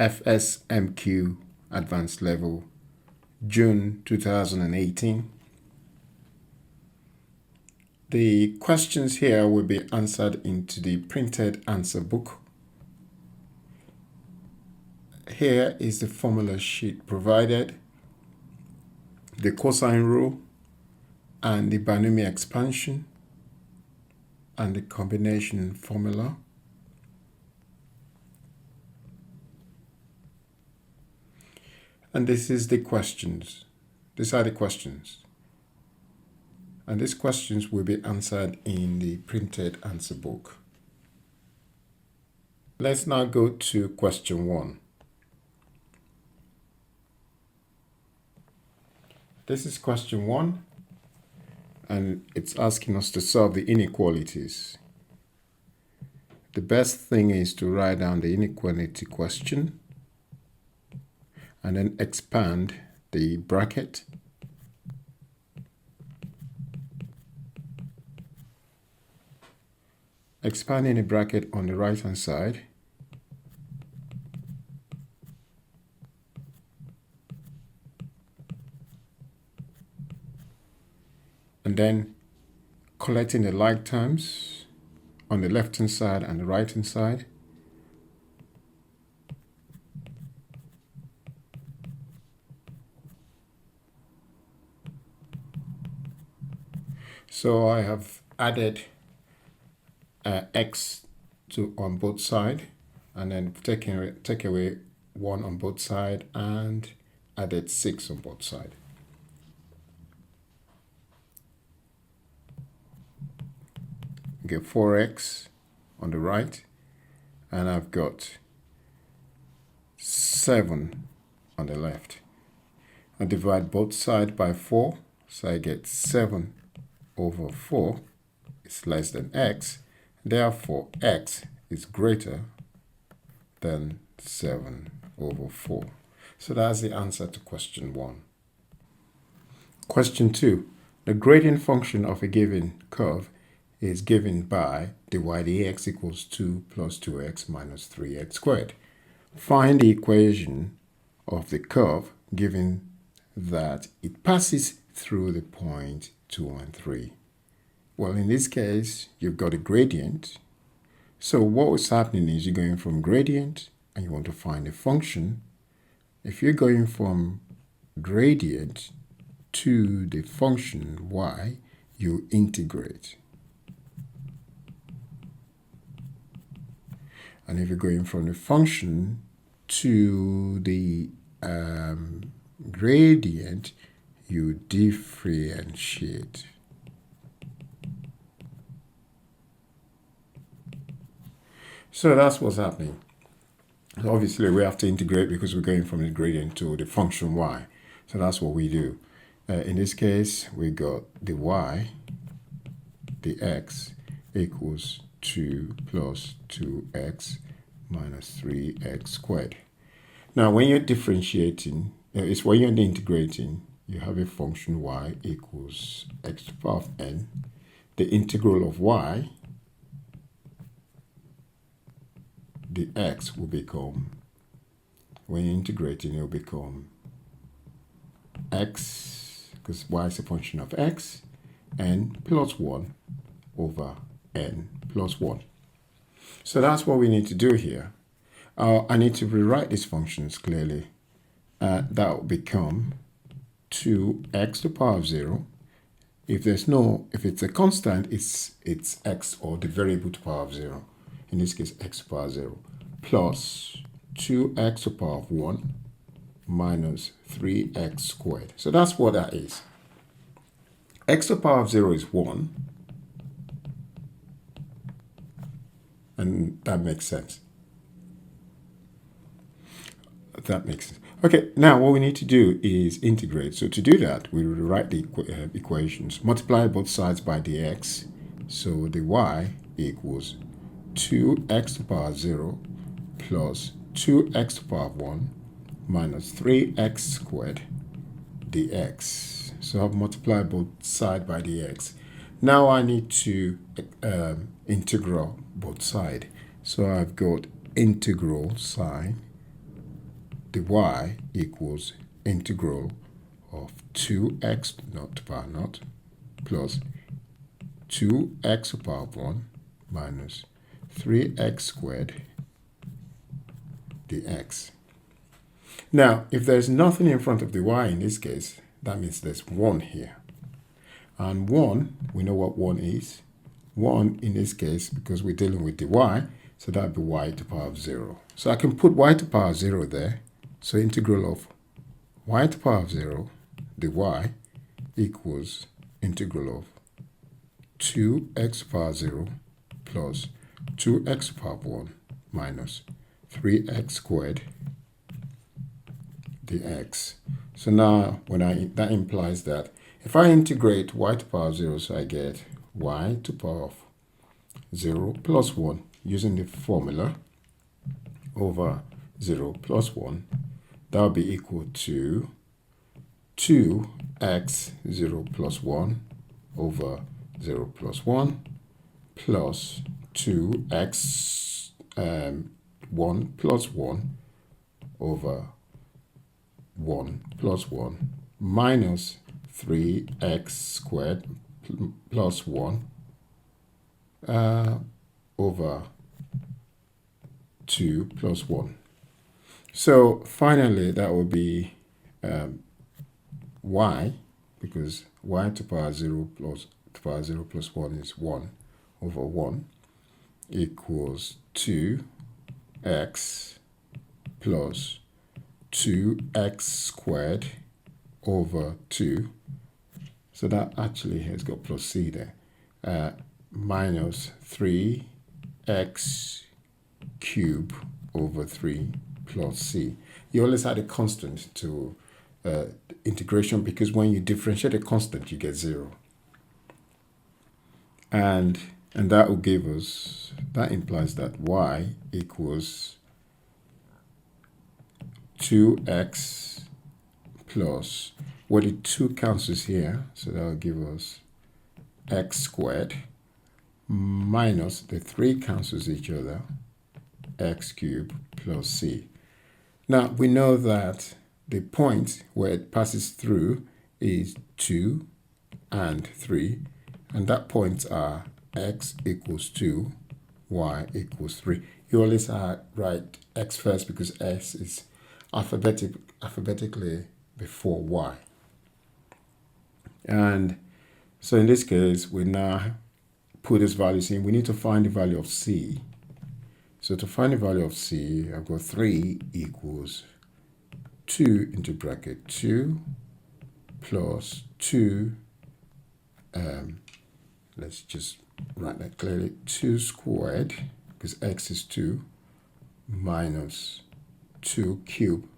FSMQ Advanced Level, June 2018. The questions here will be answered into the printed answer book. Here is the formula sheet provided, the cosine rule, and the binomial expansion, and the combination formula. And this is the questions. These are the questions. And these questions will be answered in the printed answer book. Let's now go to question 1. This is question 1, and it's asking us to solve the inequalities. The best thing is to write down the inequality question and then expand the bracket. Expanding the bracket on the right hand side. And then collecting the like terms on the left hand side and the right hand side. So I have added x on both sides, and then take away 1 on both sides and added 6 on both sides. Get 4x on the right, and I've got 7 on the left. I divide both sides by 4, so I get 7 over 4 is less than x. Therefore, x is greater than 7 over 4. So that's the answer to question 1. Question 2. The gradient function of a given curve is given by dy dx equals 2 plus 2x minus 3x squared. Find the equation of the curve given that it passes through the point 2 and 3. Well, in this case, you've got a gradient. So what is happening is you're going from gradient and you want to find a function. If you're going from gradient to the function y, you integrate. And if you're going from the function to the gradient, you differentiate. So that's what's happening. So obviously, we have to integrate because we're going from the gradient to the function y. So that's what we do. In this case, we got the y, the x, equals 2 plus 2x minus 3x squared. Now, when you're differentiating, it's when you're integrating, you have a function y equals x to the power of n. The integral of y, the x will become, when you're integrating, it will become x, because y is a function of x, n plus 1 over n plus 1. So that's what we need to do here. I need to rewrite these functions clearly. That will become 2x to the power of 0. If it's a constant, it's x, or the variable to the power of 0. In this case, x to the power of 0, plus 2x to the power of 1 minus 3x squared. So that's what that is. X to the power of 0 is 1. And that makes sense. That makes sense. Okay, now what we need to do is integrate. So to do that, we rewrite the equations. Multiply both sides by dx. So the y equals 2x to the power of 0 plus 2x to the power of 1 minus 3x squared dx. So I've multiplied both sides by dx. Now I need to integral both sides. So I've got integral sine the y equals integral of 2x naught to the power naught plus 2x to the power of 1 minus 3x squared dx. Now, if there's nothing in front of the y in this case, that means there's 1 here. And 1, we know what 1 is. 1 in this case, because we're dealing with the y, so that would be y to the power of 0. So I can put y to the power of 0 there. So integral of y to the power of 0 dy equals integral of 2x to the power of 0 plus 2x to the power of 1 minus 3x squared dx. So now that implies that if I integrate y to the power of 0, so I get y to the power of 0 plus 1 using the formula over 0 plus 1, that will be equal to 2x 0 plus 1 over 0 plus 1 plus 2x 1 plus 1 over 1 plus 1 minus 3x squared plus 1 over 2 plus 1. So finally, that will be y, because y to the power 0 plus to the power 0 plus 1 is 1 over 1 equals 2x plus 2x squared over 2. So that actually has got plus c there. Minus 3x cube over 3 plus c. You always add a constant to integration, because when you differentiate a constant, you get 0. And that will give us, that implies that y equals 2x plus, well, the 2 cancels here, so that will give us x squared minus the 3 cancels each other, x cubed plus c. Now, we know that the point where it passes through is 2 and 3, and that points are x equals 2, y equals 3. You always write x first because s is alphabetically before y. And so in this case, we now put these values in. We need to find the value of c. So to find the value of c, I've got 3 equals 2 into bracket 2 plus 2, let's just write that clearly, 2 squared, because x is 2, minus 2 cubed.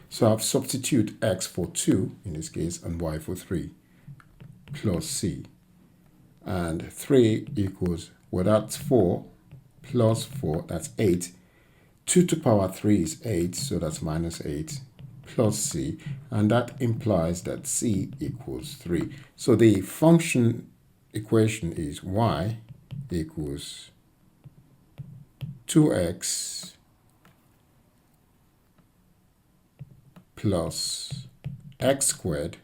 So I've substitute x for 2 in this case and y for 3 plus c. And 3 equals, well, that's 4 plus 4, that's 8. 2 to the power 3 is 8, so that's minus 8 plus c. And that implies that c equals 3. So the function equation is y equals 2x plus x squared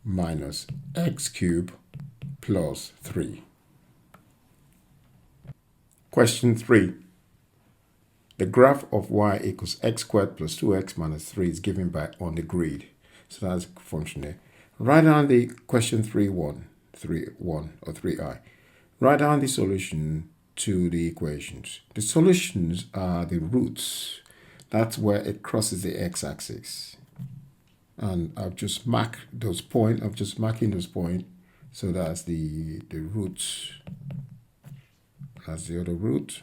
minus x cubed plus 3. Question 3. The graph of y equals x squared plus 2x minus 3 is given by on the grid. So that's a function there. Write down the question 3.1 or 3i. Write down the solution to the equations. The solutions are the roots. That's where it crosses the x-axis. And I've just marked those points. I'm just marking those points. So that's the roots. That's the other root.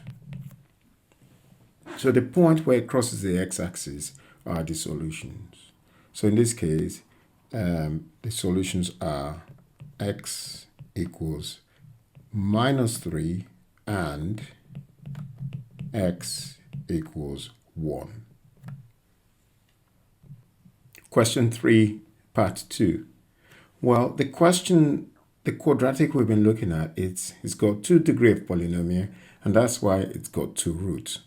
So the point where it crosses the x-axis are the solutions. So in this case, the solutions are x equals minus 3 and x equals 1. Question 3, part 2. Well, the quadratic we've been looking at, it's got 2 degrees of polynomial, and that's why it's got 2 roots.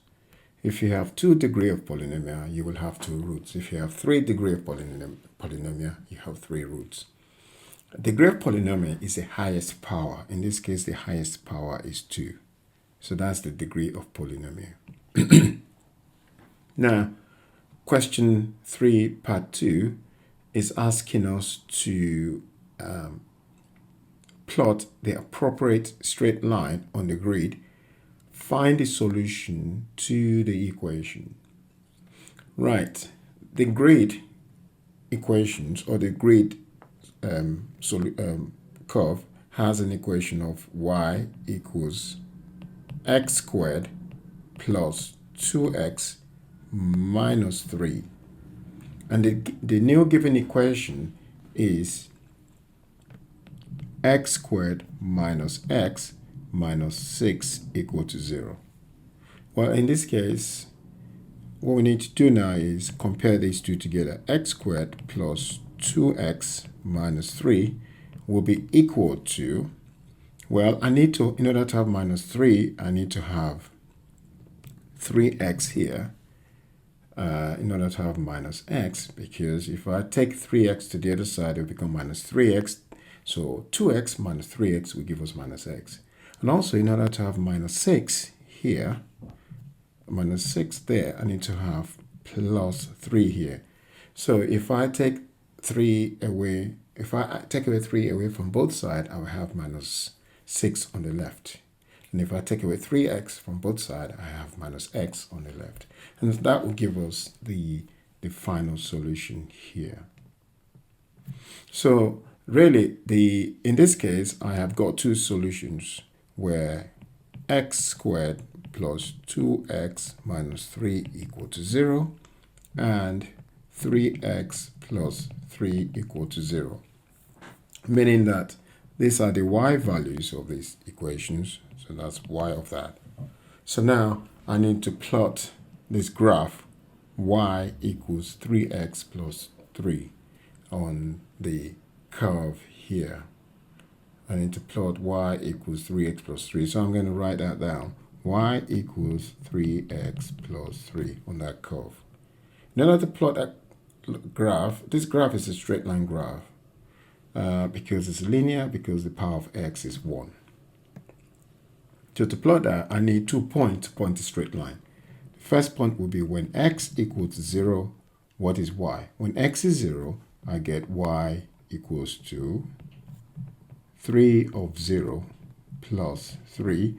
If you have 2 degree of polynomial, you will have 2 roots. If you have 3 degree of polynomial, you have 3 roots. Degree of polynomial is the highest power. In this case, the highest power is 2. So that's the degree of polynomial. Now, question 3, part 2, is asking us to plot the appropriate straight line on the grid. Find the solution to the equation. Right, the grid equations, or the grid curve, has an equation of y equals x squared plus 2x minus 3. And the new given equation is x squared minus x minus 6 equal to 0. Well, in this case, what we need to do now is compare these two together. X squared plus 2x minus 3 will be equal to, well, I need to, in order to have minus 3, I need to have 3x here in order to have minus x, because if I take 3x to the other side, it will become minus 3x. So 2x minus 3x will give us minus x. And also, in order to have minus 6 here, minus 6 there, I need to have plus 3 here. So if I take 3 away, if I take away 3 away from both sides, I will have minus 6 on the left. And if I take away 3x from both sides, I have minus x on the left. And that will give us the final solution here. So really, in this case, I have got 2 solutions where x squared plus 2x minus 3 equal to 0 and 3x plus 3 equal to 0. Meaning that these are the y values of these equations. So that's y of that. So now I need to plot this graph y equals 3x plus 3 on the curve here. I need to plot y equals 3x plus 3. So I'm going to write that down. Y equals 3x plus 3 on that curve. In order to plot that graph, this graph is a straight line graph because it's linear, because the power of x is 1. So to plot that, I need 2 points to point a straight line. The first point will be when x equals 0, what is y? When x is 0, I get y equals to 3 of 0 plus 3.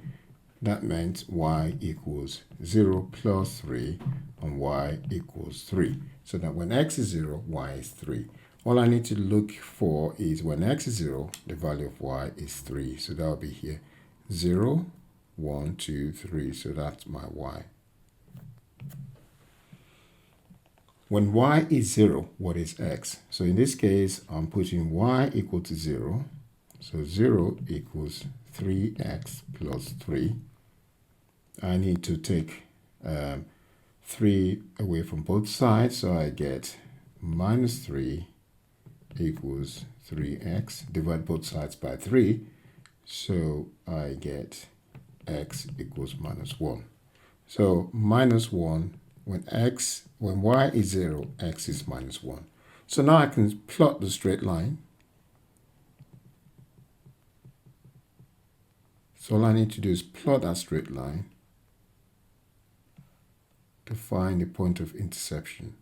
That meant y equals 0 plus 3 and y equals 3. So that when x is 0, y is 3. All I need to look for is when x is 0, the value of y is 3. So that will be here 0, 1, 2, 3. So that's my y. When y is 0, what is x? So in this case, I'm putting y equal to 0. So 0 equals 3x plus 3. I need to take 3 away from both sides. So I get minus 3 equals 3x. Divide both sides by 3. So I get x equals minus 1. So minus 1, when y is 0, x is minus 1. So now I can plot the straight line. So all I need to do is plot that straight line to find the point of intersection.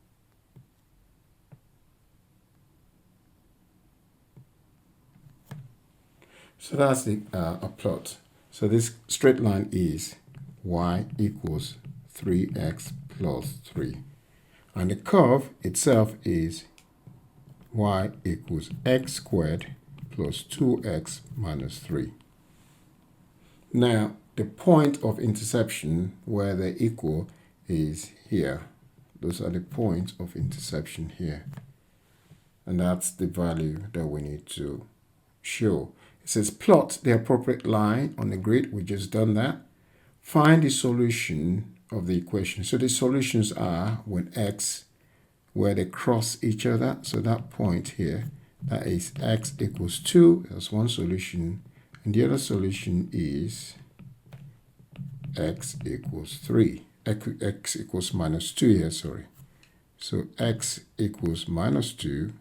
So that's a plot. So this straight line is y equals 3x plus 3. And the curve itself is y equals x squared plus 2x minus 3. Now, the point of intersection where they equal is here. Those are the points of intersection here. And that's the value that we need to show. It says plot the appropriate line on the grid. We just done that. Find the solution of the equation. So the solutions are when x, where they cross each other. So that point here, that is x equals 2. That's one solution. And the other solution is x equals 3. x equals minus 2 here, sorry. So x equals minus 2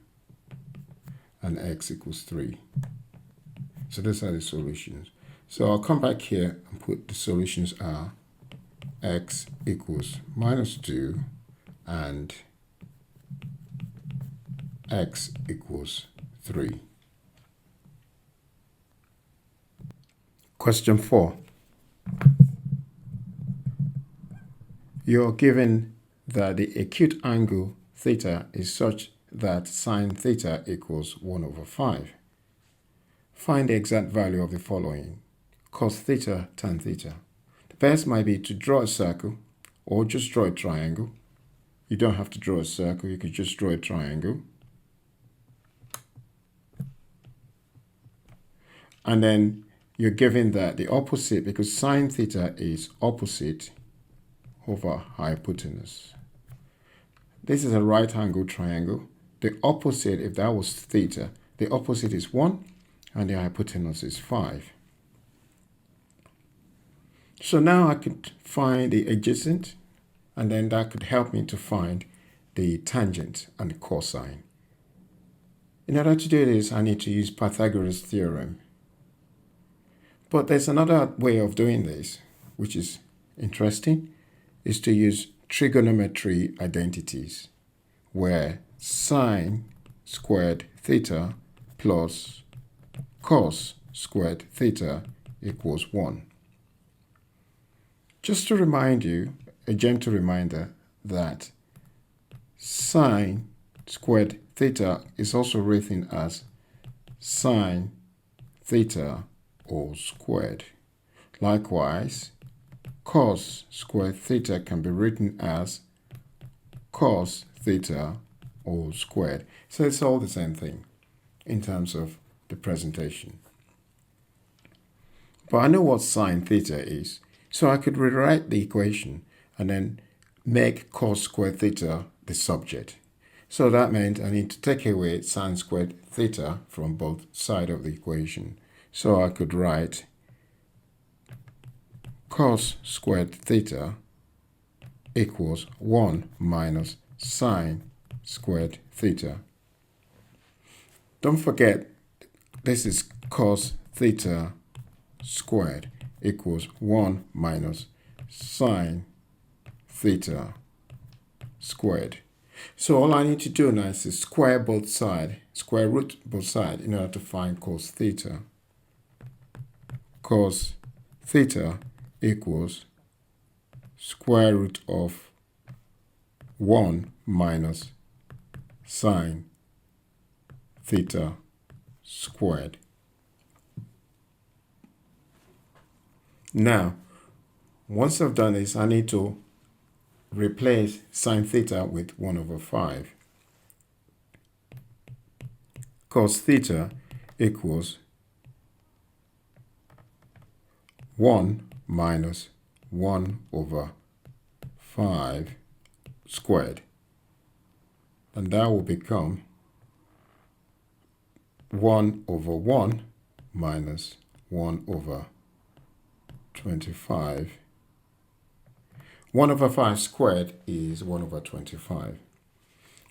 and x equals 3. So these are the solutions. So I'll come back here and put the solutions are x equals minus 2 and x equals 3. Question 4. You're given that the acute angle theta is such that sine theta equals 1 over 5. Find the exact value of the following: cos theta, tan theta. The best might be to draw a circle or just draw a triangle. You don't have to draw a circle, you could just draw a triangle. And then you're given that the opposite, because sine theta is opposite over hypotenuse. This is a right angle triangle. The opposite, if that was theta, the opposite is 1 and the hypotenuse is 5. So now I could find the adjacent, and then that could help me to find the tangent and the cosine. In order to do this, I need to use Pythagoras' theorem. But there's another way of doing this, which is interesting, is to use trigonometry identities, where sine squared theta plus cos squared theta equals 1. Just to remind you, a gentle reminder that sine squared theta is also written as sine theta all squared. Likewise, cos squared theta can be written as cos theta all squared. So it's all the same thing in terms of the presentation. But I know what sine theta is, so I could rewrite the equation and then make cos squared theta the subject. So that meant I need to take away sine squared theta from both sides of the equation. So I could write cos squared theta equals 1 minus sine squared theta. Don't forget, this is cos theta squared equals 1 minus sine theta squared. So all I need to do now is square both sides, square root both sides in order to find cos theta. Cos theta equals square root of 1 minus sine theta squared. Now, once I've done this, I need to replace sine theta with 1 over 5. Cos theta equals 1 minus 1 over 5 squared. And that will become 1 over 1 minus 1 over 25. 1 over 5 squared is 1 over 25.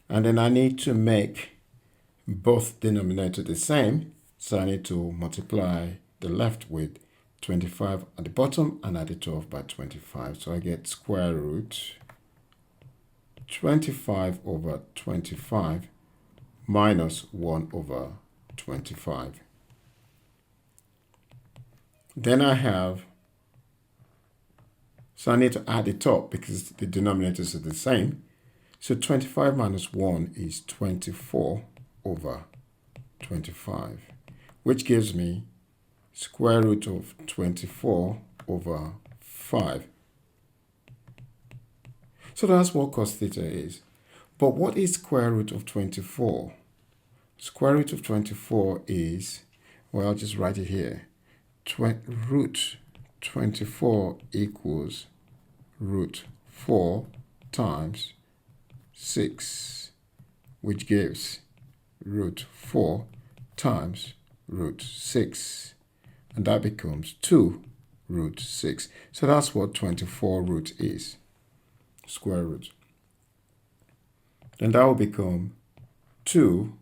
And then I need to make both denominators the same. So I need to multiply the left with 25 at the bottom and add the 12 by 25. So I get square root 25 over 25 minus 1 over 25. Then I have, so I need to add the top because the denominators are the same. So 25 minus 1 is 24 over 25, which gives me square root of 24 over 5. So that's what cos theta is. But what is square root of 24? Square root of 24 is, well, I'll just write it here. Root 24 equals root 4 times 6, which gives root 4 times root 6. And that becomes 2 root 6. So that's what 24 root is. square root. Then that will become 2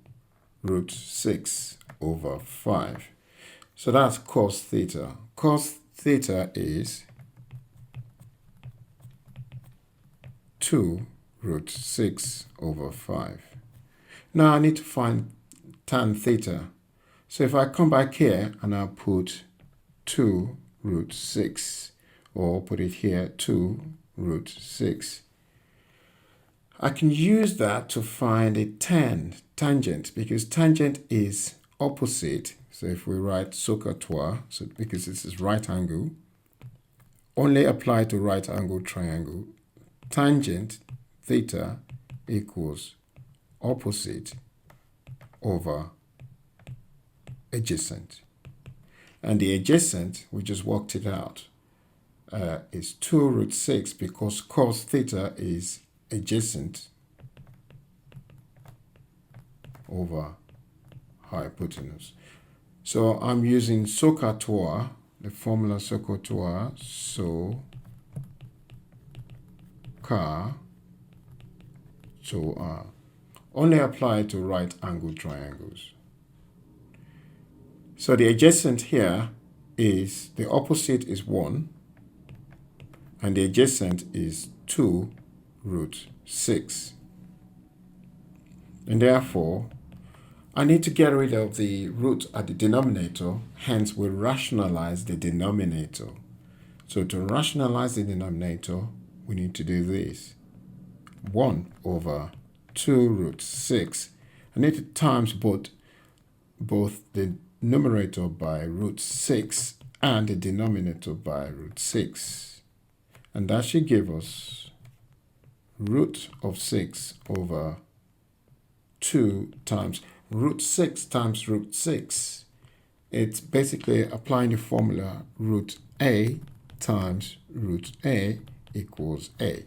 root 6 over 5. So that's cos theta. Cos theta is 2 root 6 over 5. Now I need to find tan theta. So if I come back here and I put 2 root 6, or put it here, 2 root 6, I can use that to find a tangent, because tangent is opposite. So if we write SOHCAHTOA, so because this is right angle, only apply to right angle triangle, tangent theta equals opposite over adjacent. And the adjacent, we just worked it out, is 2 root 6, because cos theta is adjacent over hypotenuse. So I'm using SOHCAHTOA, the formula SOHCAHTOA, SOHCAHTOA, only apply to right angle triangles. So the adjacent here is, the opposite is 1, and the adjacent is 2 root 6. And therefore, I need to get rid of the root at the denominator, hence we rationalize the denominator. So to rationalize the denominator, we need to do this. 1 over 2 root 6. I need to times both the numerator by root 6 and the denominator by root 6. And that should give us root of 6 over 2 times root 6 times root 6. It's basically applying the formula root A times root A equals A.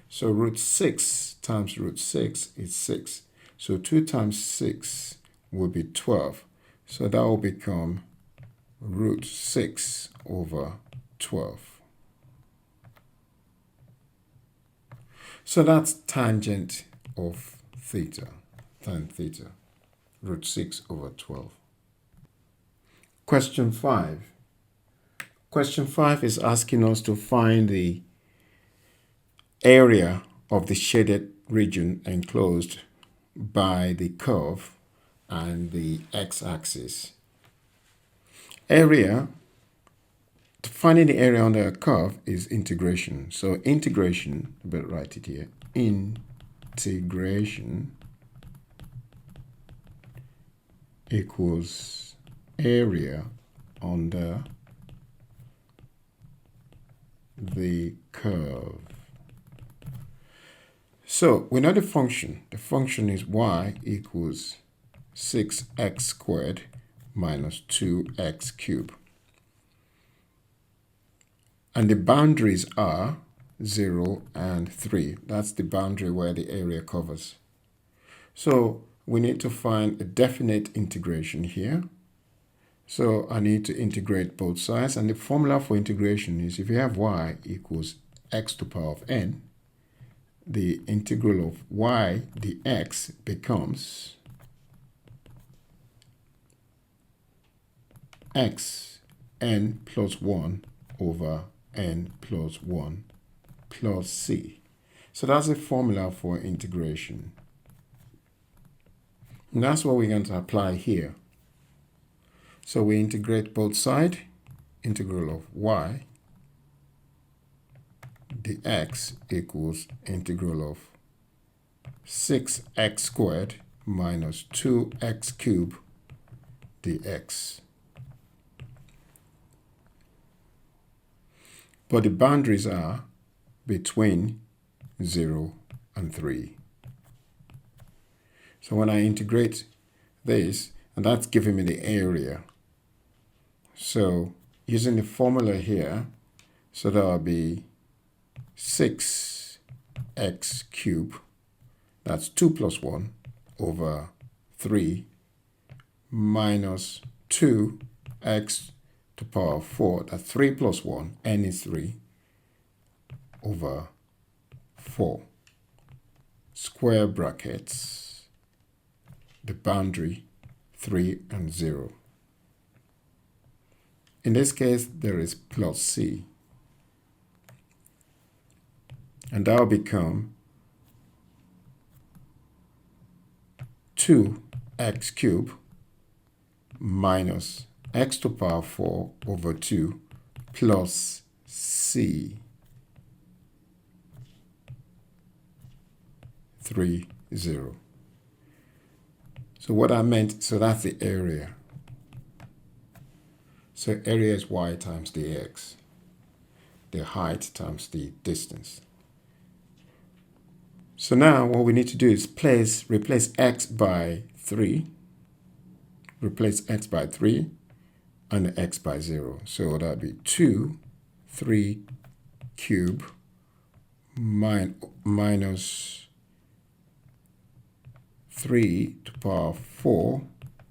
So root 6 times root 6 is 6. So 2 times 6 will be 12. So that will become root 6 over 12. So that's tangent of theta, tan theta, root 6 over 12. Question 5. Question 5 is asking us to find the area of the shaded region enclosed by the curve and the x-axis. Finding the area under a curve is integration. So integration, I better write it here, integration equals area under the curve. So we know the function. The function is y equals 6x squared minus 2x cubed. And the boundaries are 0 and 3. That's the boundary where the area covers. So we need to find a definite integration here. So I need to integrate both sides. And the formula for integration is if you have y equals x to the power of n, the integral of y dx becomes x n plus 1 over n plus 1 plus c. So that's the formula for integration. And that's what we're going to apply here. So we integrate both sides, integral of y dx equals integral of 6x squared minus 2x cubed dx. But the boundaries are between 0 and 3. So when I integrate this, and that's giving me the area. So using the formula here, so that will be 6x cubed, that's 2 plus 1 over 3 minus 2x to the power of 4, that's 3 plus 1, n is 3, over 4. Square brackets, the boundary 3 and 0. In this case, there is plus c. And that will become 2x cubed minus x to the power 4 over 2 plus c 3, 0. So what I meant, so that's the area. So area is y times the x, the height times the distance. So now what we need to do is replace x by 3, replace x by 3, and x by 0. So that would be 2, 3 cubed minus 3 to the power 4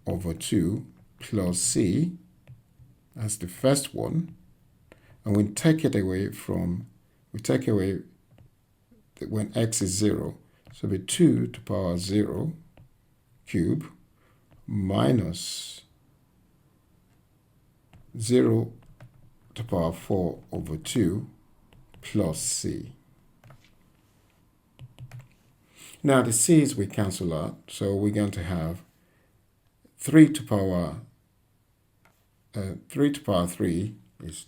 over 2 plus c. That's the first one. And we take away when x is 0. So it'll be 2 to the power 0 cube minus 0 to the power 4 over 2 plus c. Now the c's we cancel out, so we're going to have 3 to the power 3 is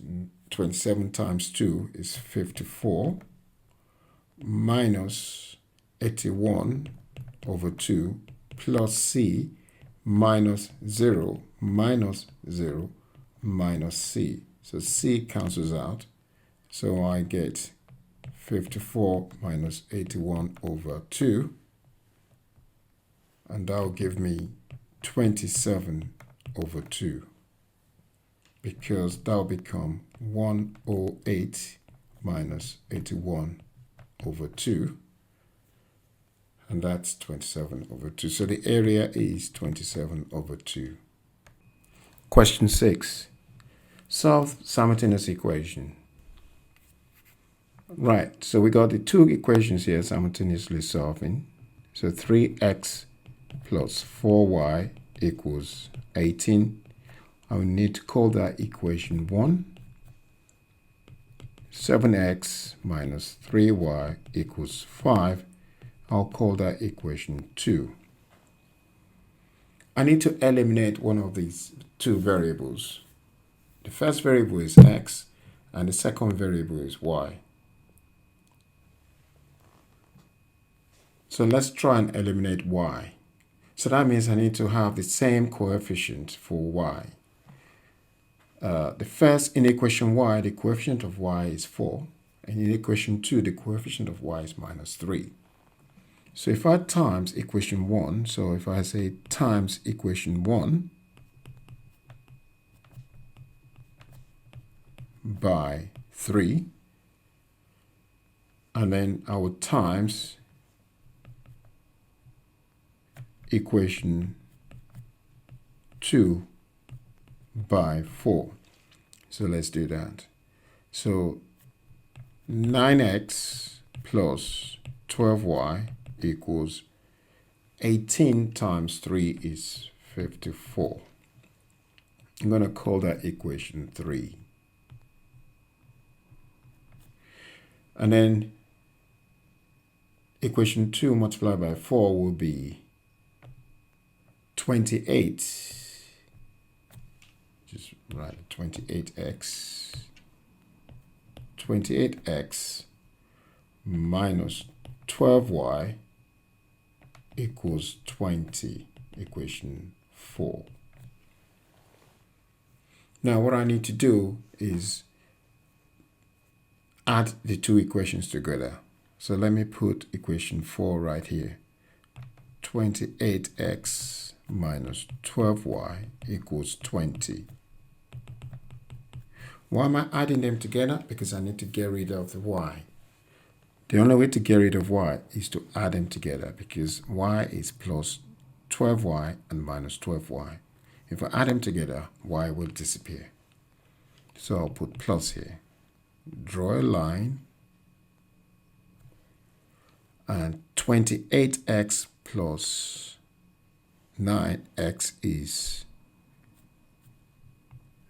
27 times 2 is 54 minus 81 over 2 plus c minus 0 minus 0 minus c. So c cancels out. So I get 54 minus 81 over 2. And that will give me 27 over 2. Because that will become 108 minus 81 over 2. And that's 27 over 2. So the area is 27 over 2. Question 6. Solve simultaneous equation. Right, so we got the two equations here simultaneously solving. So 3x plus 4y equals 18. I will need to call that equation 1. 7x minus 3y equals 5. I'll call that equation 2. I need to eliminate one of these two variables. The first variable is x, and the second variable is y. So let's try and eliminate y. So that means I need to have the same coefficient for y. The first, in equation y, the coefficient of y is 4. And in equation 2, the coefficient of y is minus 3. So if I times equation 1, so if I say times equation 1 by 3, and then I would times equation 2 by 4. So let's do that. So 9x plus 12y equals 18 times 3 is 54. I'm going to call that equation 3. And then equation 2 multiplied by 4 will be 28. Just write 28x. 28x minus 12y equals 20, equation 4. Now what I need to do is add the two equations together. So let me put equation 4 right here. 28x minus 12y equals 20. Why am I adding them together? Because I need to get rid of the y. The only way to get rid of y is to add them together, because y is plus 12y and minus 12y. If I add them together, y will disappear. So I'll put plus here. Draw a line. And 28x plus 9x is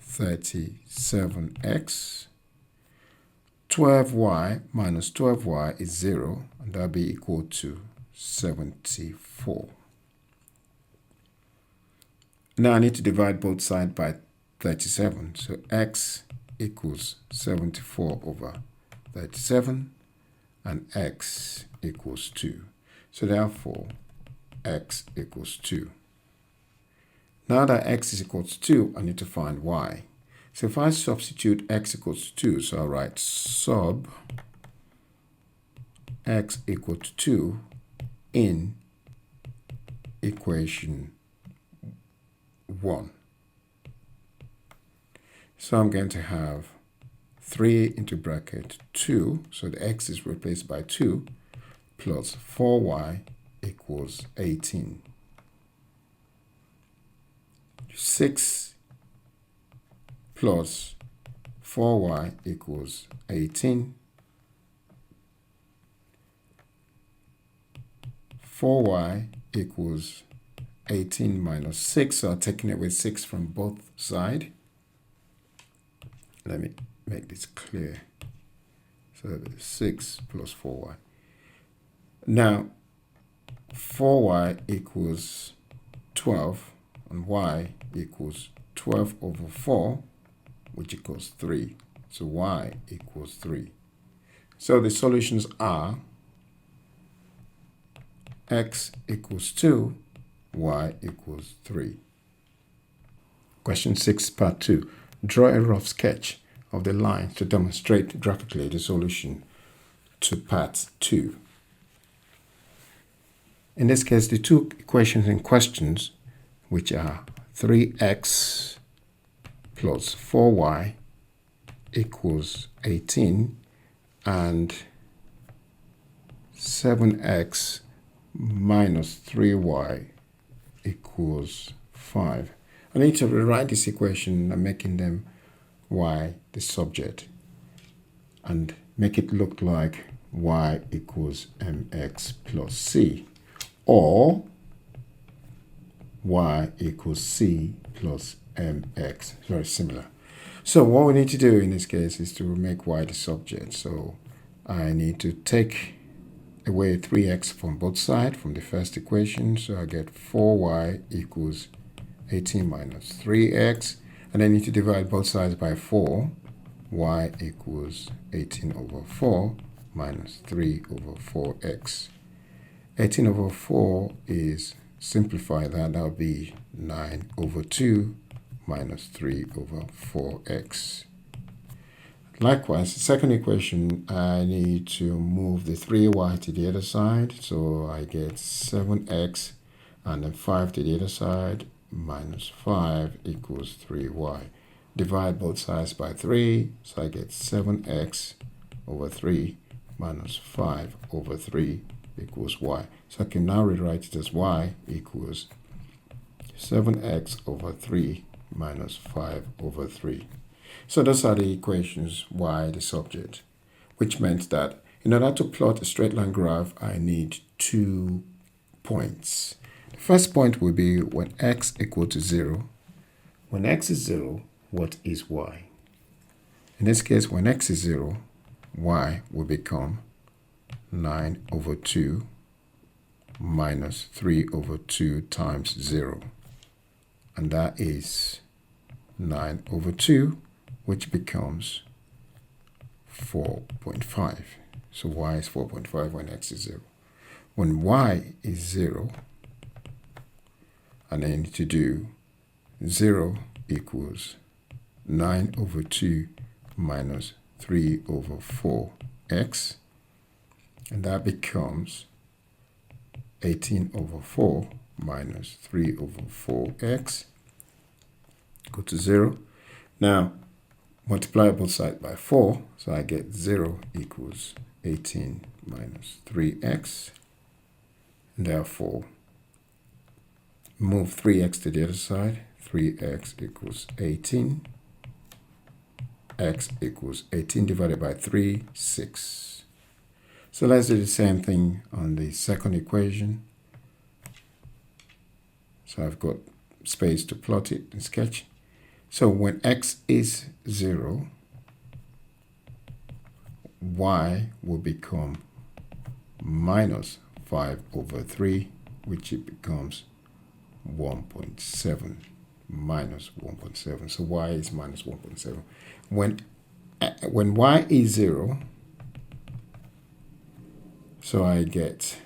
37x. 12y minus 12y is 0, and that'll be equal to 74. Now I need to divide both sides by 37. So x equals 74 over 37, and x equals 2. So therefore, x equals 2. Now that x is equal to 2, I need to find y. So if I substitute x equals to 2, so I'll write sub x equal to 2 in equation 1. So I'm going to have 3 into bracket 2, so the x is replaced by 2, plus 4y equals 18. 6 plus 4y equals 18. 4y equals 18 minus 6, so I'm taking away 6 from both sides. Let me make this clear. So 6 plus 4y. Now, 4y equals 12, and y equals 12 over 4, which equals 3. So y equals 3. So the solutions are x equals 2, y equals 3. Question 6, part 2. Draw a rough sketch of the lines to demonstrate graphically the solution to part 2. In this case, the two equations in questions, which are 3x plus 4y equals 18 and 7x minus 3y equals 5. I need to rewrite this equation and making them y the subject and make it look like y equals mx plus c, or y equals c plus mx. Very similar. So what we need to do in this case is to make y the subject. So I need to take away 3x from both sides from the first equation. So I get 4y equals 18 minus 3x. And I need to divide both sides by 4. Y equals 18 over 4 minus 3 over 4x. 18 over 4 is, simplify that, that'll be 9 over 2 minus 3 over 4x. Likewise, the second equation, I need to move the 3y to the other side. So I get 7x and then 5 to the other side, minus 5 equals 3y. Divide both sides by 3, so I get 7x over 3 minus 5 over 3 equals y. So I can now rewrite it as y equals 7x over 3 minus 5 over 3. So those are the equations, y the subject, which meant that in order to plot a straight line graph, I need 2 points. The first point will be when x equal to 0. When x is 0, what is y? In this case, when x is 0, y will become 9 over 2 minus 3 over 2 times 0. And that is 9 over 2, which becomes 4.5. So y is 4.5 when x is 0. When y is 0, and I need to do 0 equals 9 over 2 minus 3 over 4x, and that becomes 18 over 4 minus 3 over 4x, go to 0. Now, multiply both sides by 4, so I get 0 equals 18 minus 3x, and therefore, move 3x to the other side, 3x equals 18, x equals 18 divided by 3, 6. So let's do the same thing on the second equation. So I've got space to plot it in Sketch. So when x is 0, y will become minus 5 over 3, which it becomes 1.7 minus 1.7. So y is minus 1.7. When y is 0, so I get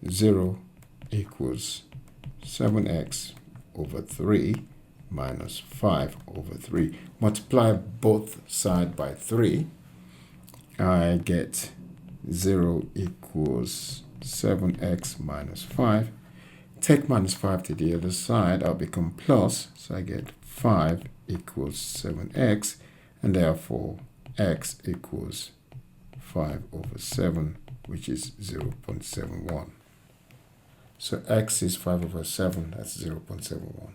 0 equals 7x over 3 minus 5 over 3. Multiply both sides by 3. I get 0 equals 7x minus 5. Take minus 5 to the other side, I'll become plus. So I get 5 equals 7x, and therefore x equals 5 over 7, which is 0.71. So x is 5 over 7, that's 0.71.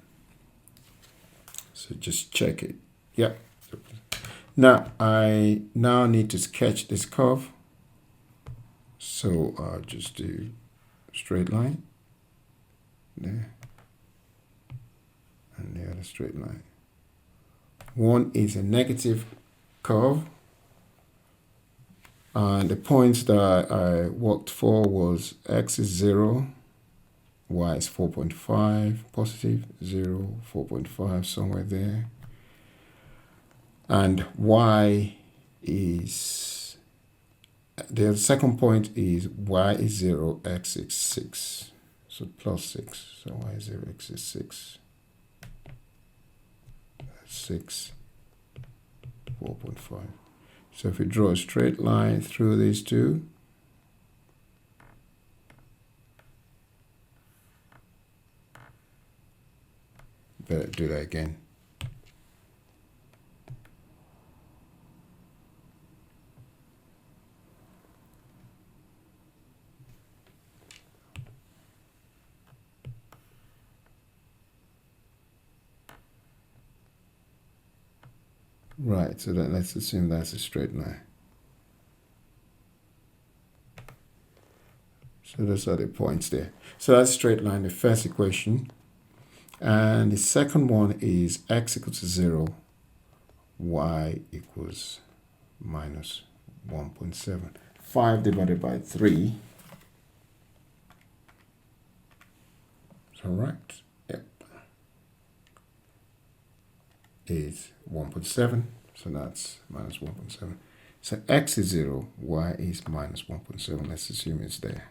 So just check it. Yep. Now, I need to sketch this curve. So I'll just do straight line there, and the other straight line. One is a negative curve, and the points that I worked for was x is 0, y is 4.5, positive 0, 4.5, somewhere there, and y is, the second point is y is 0, x is 6. So plus 6. So y is 0, x is 6. 6, 4.5. So if we draw a straight line through these two, better do that again. Right, so then let's assume that's a straight line. So those are the points there. So that's straight line, the first equation. And the second one is x equals to 0, y equals minus 1.7. 5 divided by 3. So right, yep, is 1.7. So that's minus 1.7. So x is 0, y is minus 1.7. Let's assume it's there.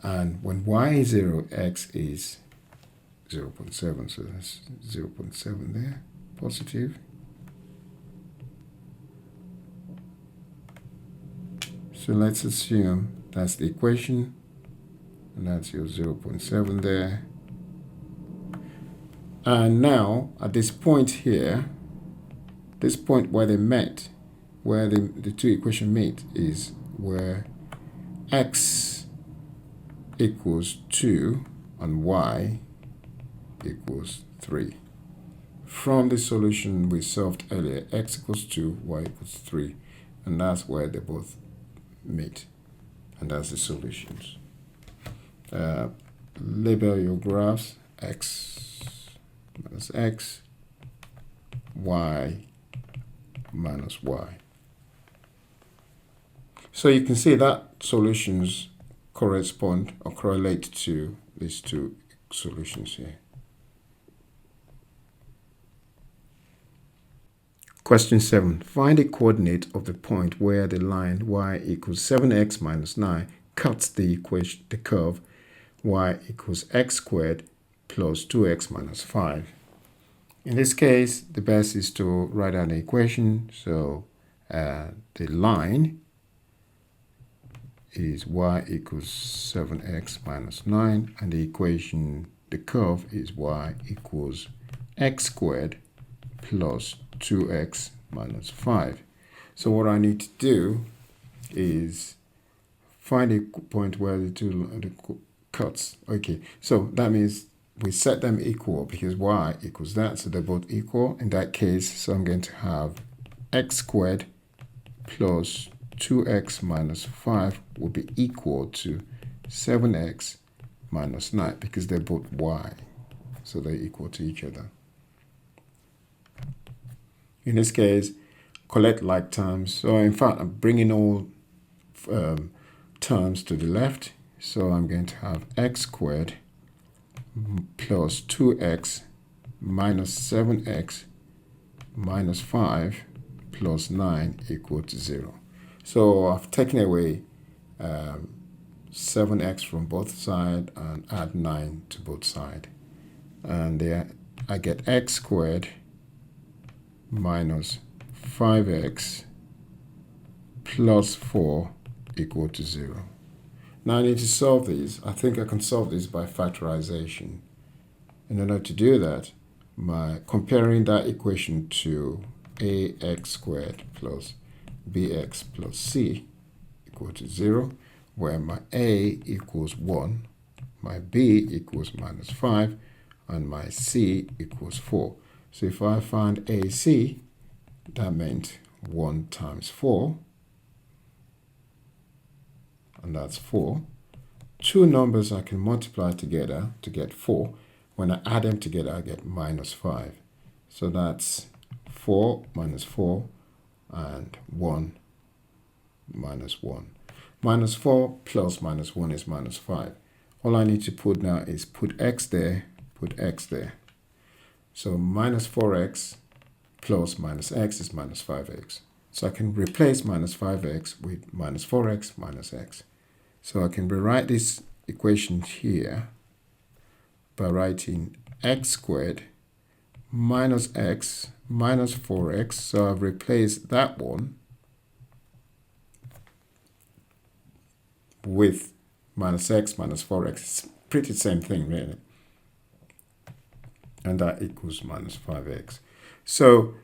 And when y is 0, x is 0.7. So that's 0.7 there, positive. So let's assume that's the equation. And that's your 0.7 there. And now, at this point here, this point where they met, where the two equations meet, is where x equals 2 and y equals 3. From the solution we solved earlier, x equals 2, y equals 3. And that's where they both meet. And that's the solutions. Label your graphs, x minus x, y minus y. So you can see that solutions correspond or correlate to these two solutions here. Question 7. Find the coordinate of the point where the line y equals 7x minus 9 cuts the curve y equals x squared plus 2x minus 5. In this case, the best is to write down the equation. So the line is y equals 7x minus 9, and the equation, the curve, is y equals x squared plus 2x minus 5. So what I need to do is find a point where the two cuts. Okay, so that means we set them equal because y equals that, so they're both equal in that case. So I'm going to have x squared plus 2x minus 5 will be equal to 7x minus 9 because they're both y. So they're equal to each other. In this case, collect like terms. So in fact, I'm bringing all terms to the left. So I'm going to have x squared plus 2x minus 7x minus 5 plus 9 equal to 0. So I've taken away 7x from both sides and add 9 to both sides. And there I get x squared minus 5x plus 4 equal to 0. Now I need to solve these. I think I can solve this by factorization. In order to do that, by comparing that equation to ax squared plus bx plus c equal to 0, where my a equals 1, my b equals minus 5, and my c equals 4. So if I find AC, that meant 1 times 4, and that's 4. Two numbers I can multiply together to get 4. When I add them together, I get minus 5. So that's 4 minus 4 and 1 minus 1. Minus 4 plus minus 1 is minus 5. All I need to put now is put x there, put x there. So minus 4x plus minus x is minus 5x. So I can replace minus 5x with minus 4x minus x. So I can rewrite this equation here by writing x squared minus x minus 4x. So I've replaced that one with minus x minus 4x. It's pretty same thing, really. And that equals minus 5x. So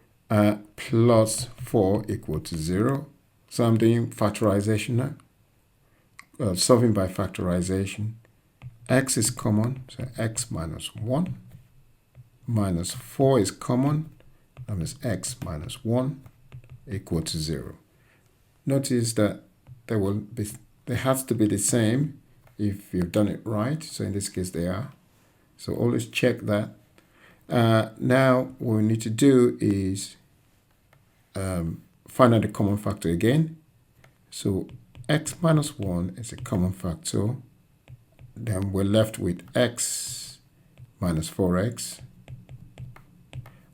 plus 4 equal to 0. So I'm doing factorization now. Solving by factorization. X is common, so x minus 1. Minus 4 is common, that means x minus 1 equal to 0. Notice that they have to be the same if you've done it right. So in this case, they are. So always check that. Now what we need to do is find out the common factor again. So x minus 1 is a common factor. Then we're left with x minus 4x.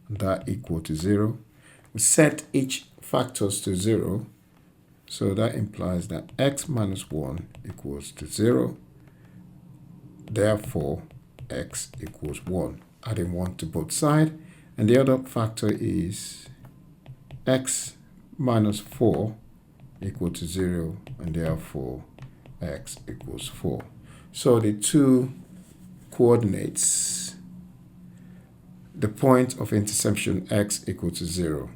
That equal to 0. We set each factors to 0. So that implies that x minus 1 equals to 0. Therefore, x equals 1. Adding 1 to both sides. And the other factor is x minus 4 equal to 0. And therefore, x equals 4. So the two coordinates, the point of intersection x equal to 0.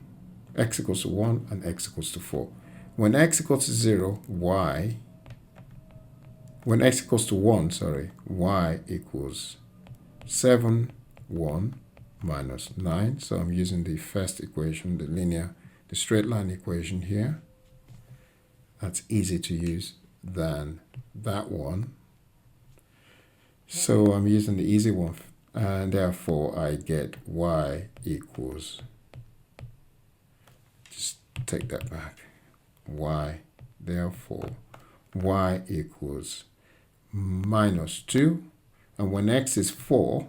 X equals to 1 and x equals to 4. When x equals to 0, when x equals to 1, y equals 7, 1 minus 9. So I'm using the first equation, the straight line equation here. That's easy to use than that one. So I'm using the easy one, and therefore I get y equals, just take that back, therefore y equals minus 2, and when x is 4,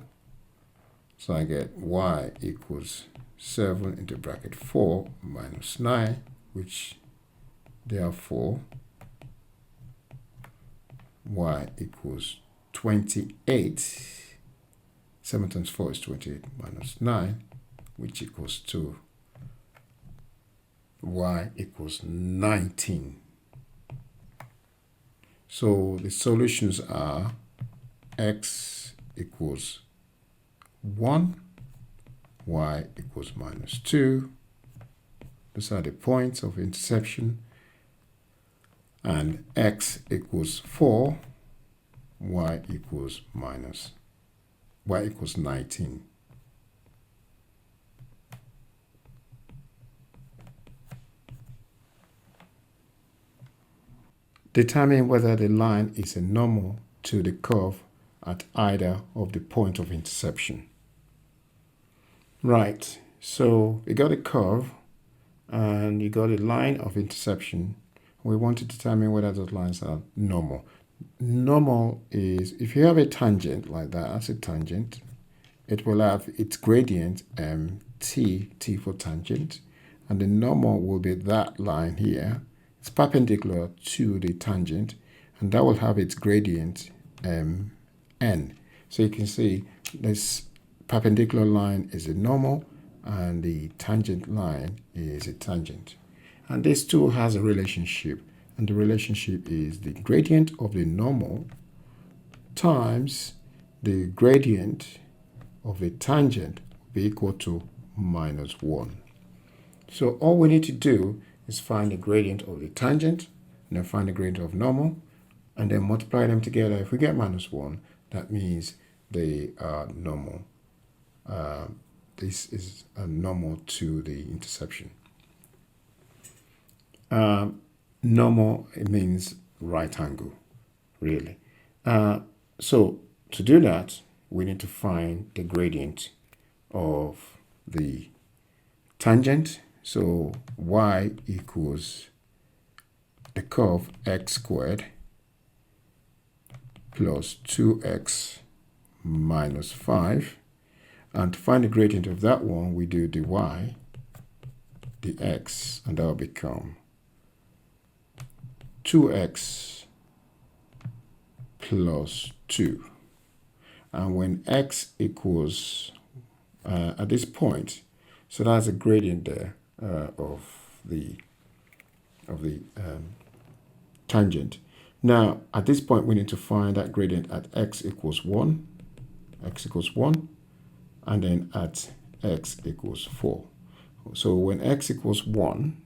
so I get y equals 7 into bracket 4 minus 9, which therefore y equals 28. 7 times 4 is 28 minus 9, which equals to y equals 19. So the solutions are x equals 1, y equals minus 2. Those are the points of intersection. And x equals 4, y equals 19. Determine whether the line is a normal to the curve at either of the point of intersection. Right, so you got a curve and you got a line of intersection. We want to determine whether those lines are normal. Normal is, if you have a tangent like that, that's a tangent, it will have its gradient t for tangent, and the normal will be that line here. It's perpendicular to the tangent, and that will have its gradient n. So you can see this perpendicular line is a normal and the tangent line is a tangent. And this two has a relationship, and the relationship is the gradient of the normal times the gradient of the tangent will be equal to -1. So all we need to do is find the gradient of the tangent, and then find the gradient of normal, and then multiply them together. If we get -1, that means they are normal. This is a normal to the intersection. Normal, it means right angle, really. So to do that, we need to find the gradient of the tangent. So y equals the curve x squared plus 2x minus 5. And to find the gradient of that one, we do the y, the x, and that will become 2x plus 2. And when x equals, at this point, so that's a gradient there of the tangent. Now, at this point, we need to find that gradient at x equals 1, and then at x equals 4. So when x equals 1,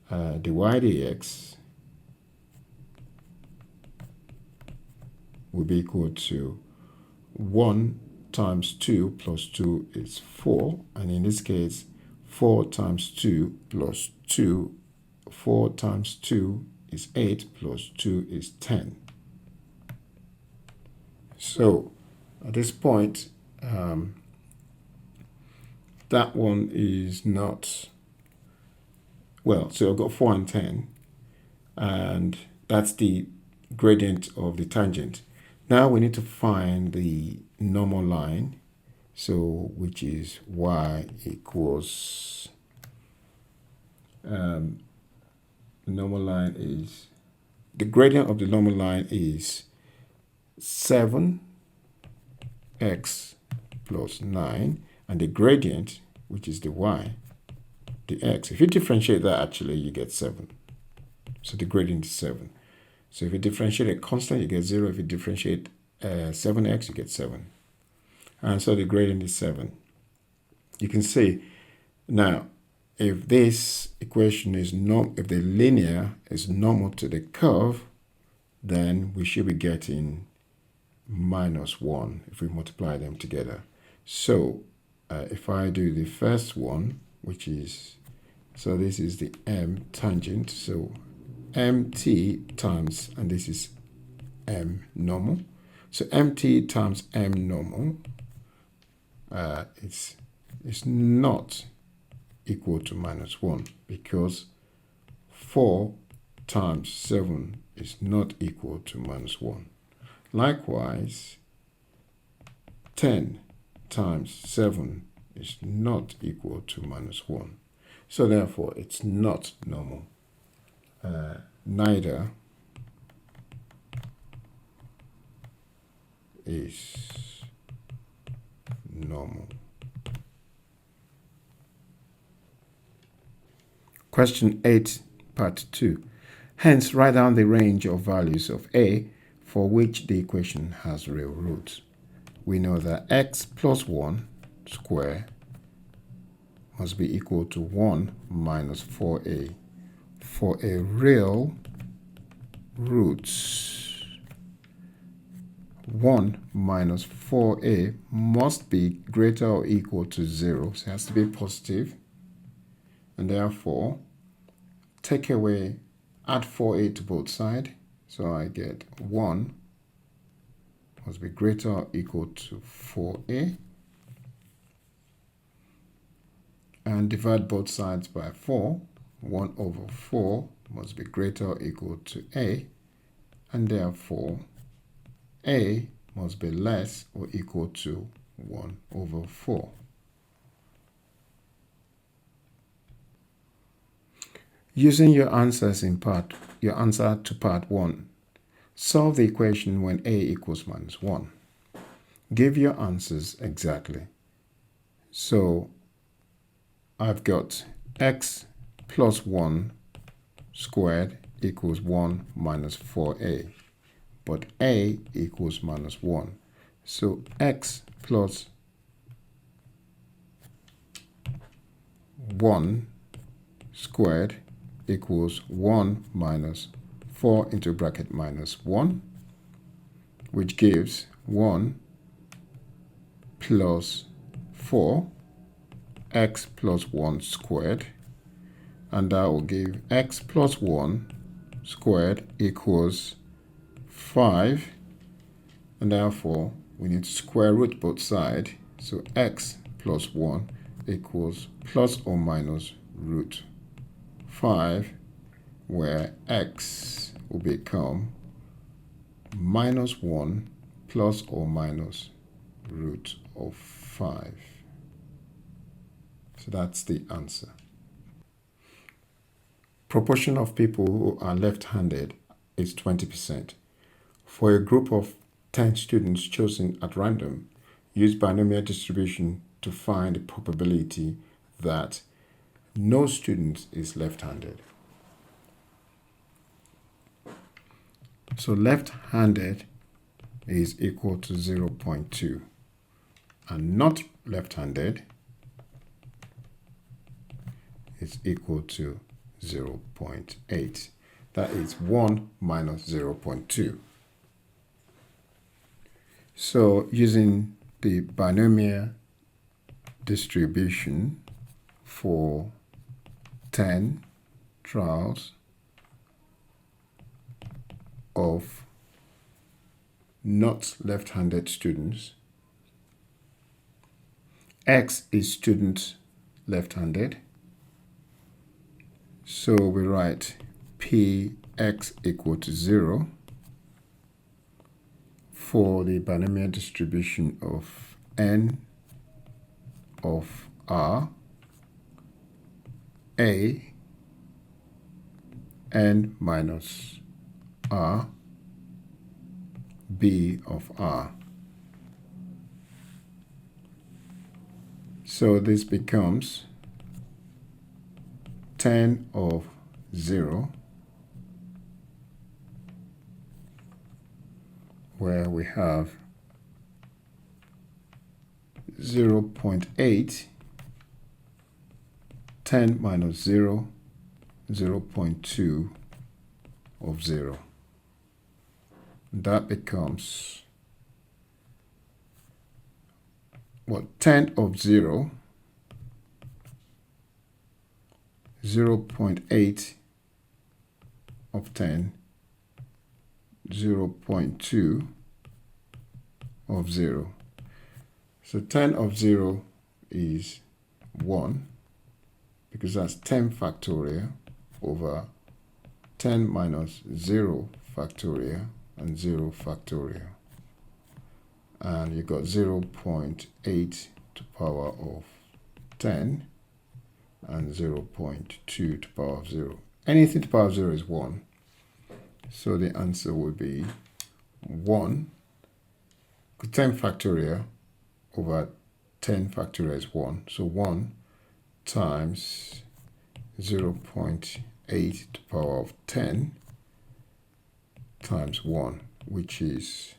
dy dx will be equal to 1 times 2 plus 2 is 4, and in this case 4 times 2 plus 2, 4 times 2 is 8 plus 2 is 10. So at this point, that one is not, well, so I've got 4 and 10, and that's the gradient of the tangent. Now we need to find the normal line, so which is y equals, the normal line is, the gradient of the normal line is 7x plus 9, and the gradient, which is the y, the x, if you differentiate that, actually you get 7. So the gradient is 7. So if you differentiate a constant, you get 0. If you differentiate 7x, you get 7. And so the gradient is 7. You can see now, if this equation is if the linear is normal to the curve, then we should be getting -1 if we multiply them together. So if I do the first one, which is, so this is the m tangent, so mt times, and this is m normal. So mt times m normal, it's not equal to -1, because 4 times 7 is not equal to -1. Likewise, 10 times 7 is not equal to -1. So therefore, it's not normal. Neither is normal. Question 8, part 2. Hence, write down the range of values of a for which the equation has real roots. We know that x plus 1 square must be equal to 1 minus 4a. For a real roots, 1 minus 4a must be greater or equal to 0. So it has to be positive. And therefore, take away add 4a to both sides. So I get 1 must be greater or equal to 4a. And divide both sides by 4. 1 over 4 must be greater or equal to a. And therefore, a must be less or equal to 1 over 4. Using your answer to part 1, solve the equation when a equals minus 1. Give your answers exactly. So I've got x plus 1 squared equals 1 minus 4a. But a equals minus 1. So x plus 1 squared equals 1 minus 4 into bracket minus 1, which gives 1 plus 4, x plus 1 squared, and that will give x plus 1 squared equals 5, and therefore we need to square root both sides. So x plus 1 equals plus or minus root 5, where x will become minus 1 plus or minus root of 5. So that's the answer. Proportion of people who are left-handed is 20%. For a group of 10 students chosen at random, use binomial distribution to find the probability that no student is left-handed. So left-handed is equal to 0.2, and not left-handed is equal to 0.8. That is 1 minus 0.2. So using the binomial distribution for 10 trials of not left-handed students, x is student left-handed. So we write px equal to 0 for the binomial distribution of n of r, a, n minus r, b of r. So this becomes 10 of 0, where we have 0.8, 10 minus 0, 0.2 of 0. That becomes, 10 of 0, 0.8 of 10, 0.2 of 0. So 10 of 0 is 1, because that's 10 factorial over 10 minus 0 factorial and 0 factorial. And you got 0.8 to the power of 10 and 0.2 to the power of 0. Anything to the power of 0 is 1. So the answer would be 1. 10 factorial over 10 factorial is 1. So 1 times 0.8 to the power of 10 times 1, which is,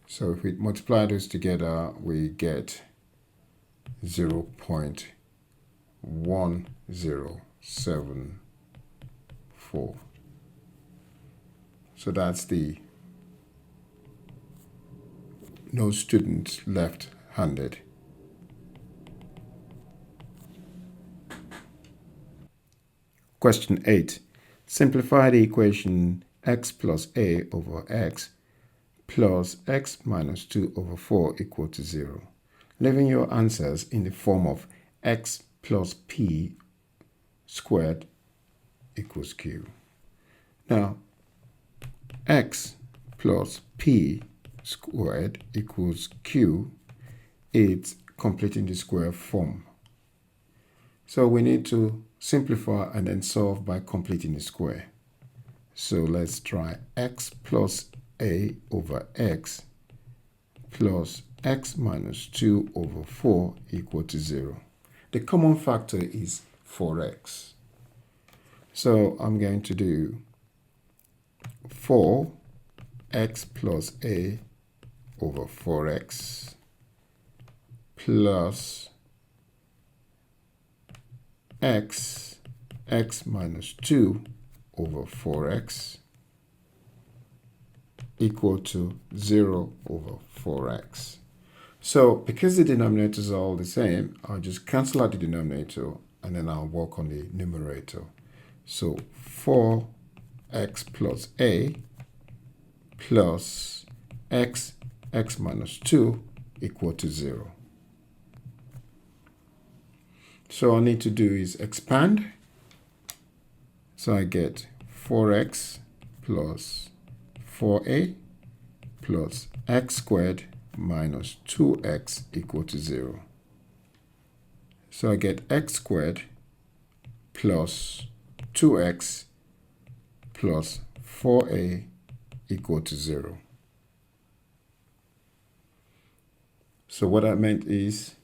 so if we multiply those together, we get 0.1074. So that's the no students left-handed. Question 8. Simplify the equation x plus a over x plus x minus 2 over 4 equal to 0. Leaving your answers in the form of x plus p squared equals q. Now, x plus p squared equals q, it's completing the square form. So we need to simplify and then solve by completing the square. So let's try x plus a over x plus x minus 2 over 4 equal to 0. The common factor is 4x. So I'm going to do 4x plus a over 4x plus x minus 2 over 4x equal to 0 over 4x. So because the denominators are all the same, I'll just cancel out the denominator and then I'll work on the numerator. So 4x plus a plus x minus 2 equal to 0. So all I need to do is expand. So I get 4x plus 4a plus x squared minus 2x equal to 0. So I get x squared plus 2x plus 4a equal to 0. So what that meant is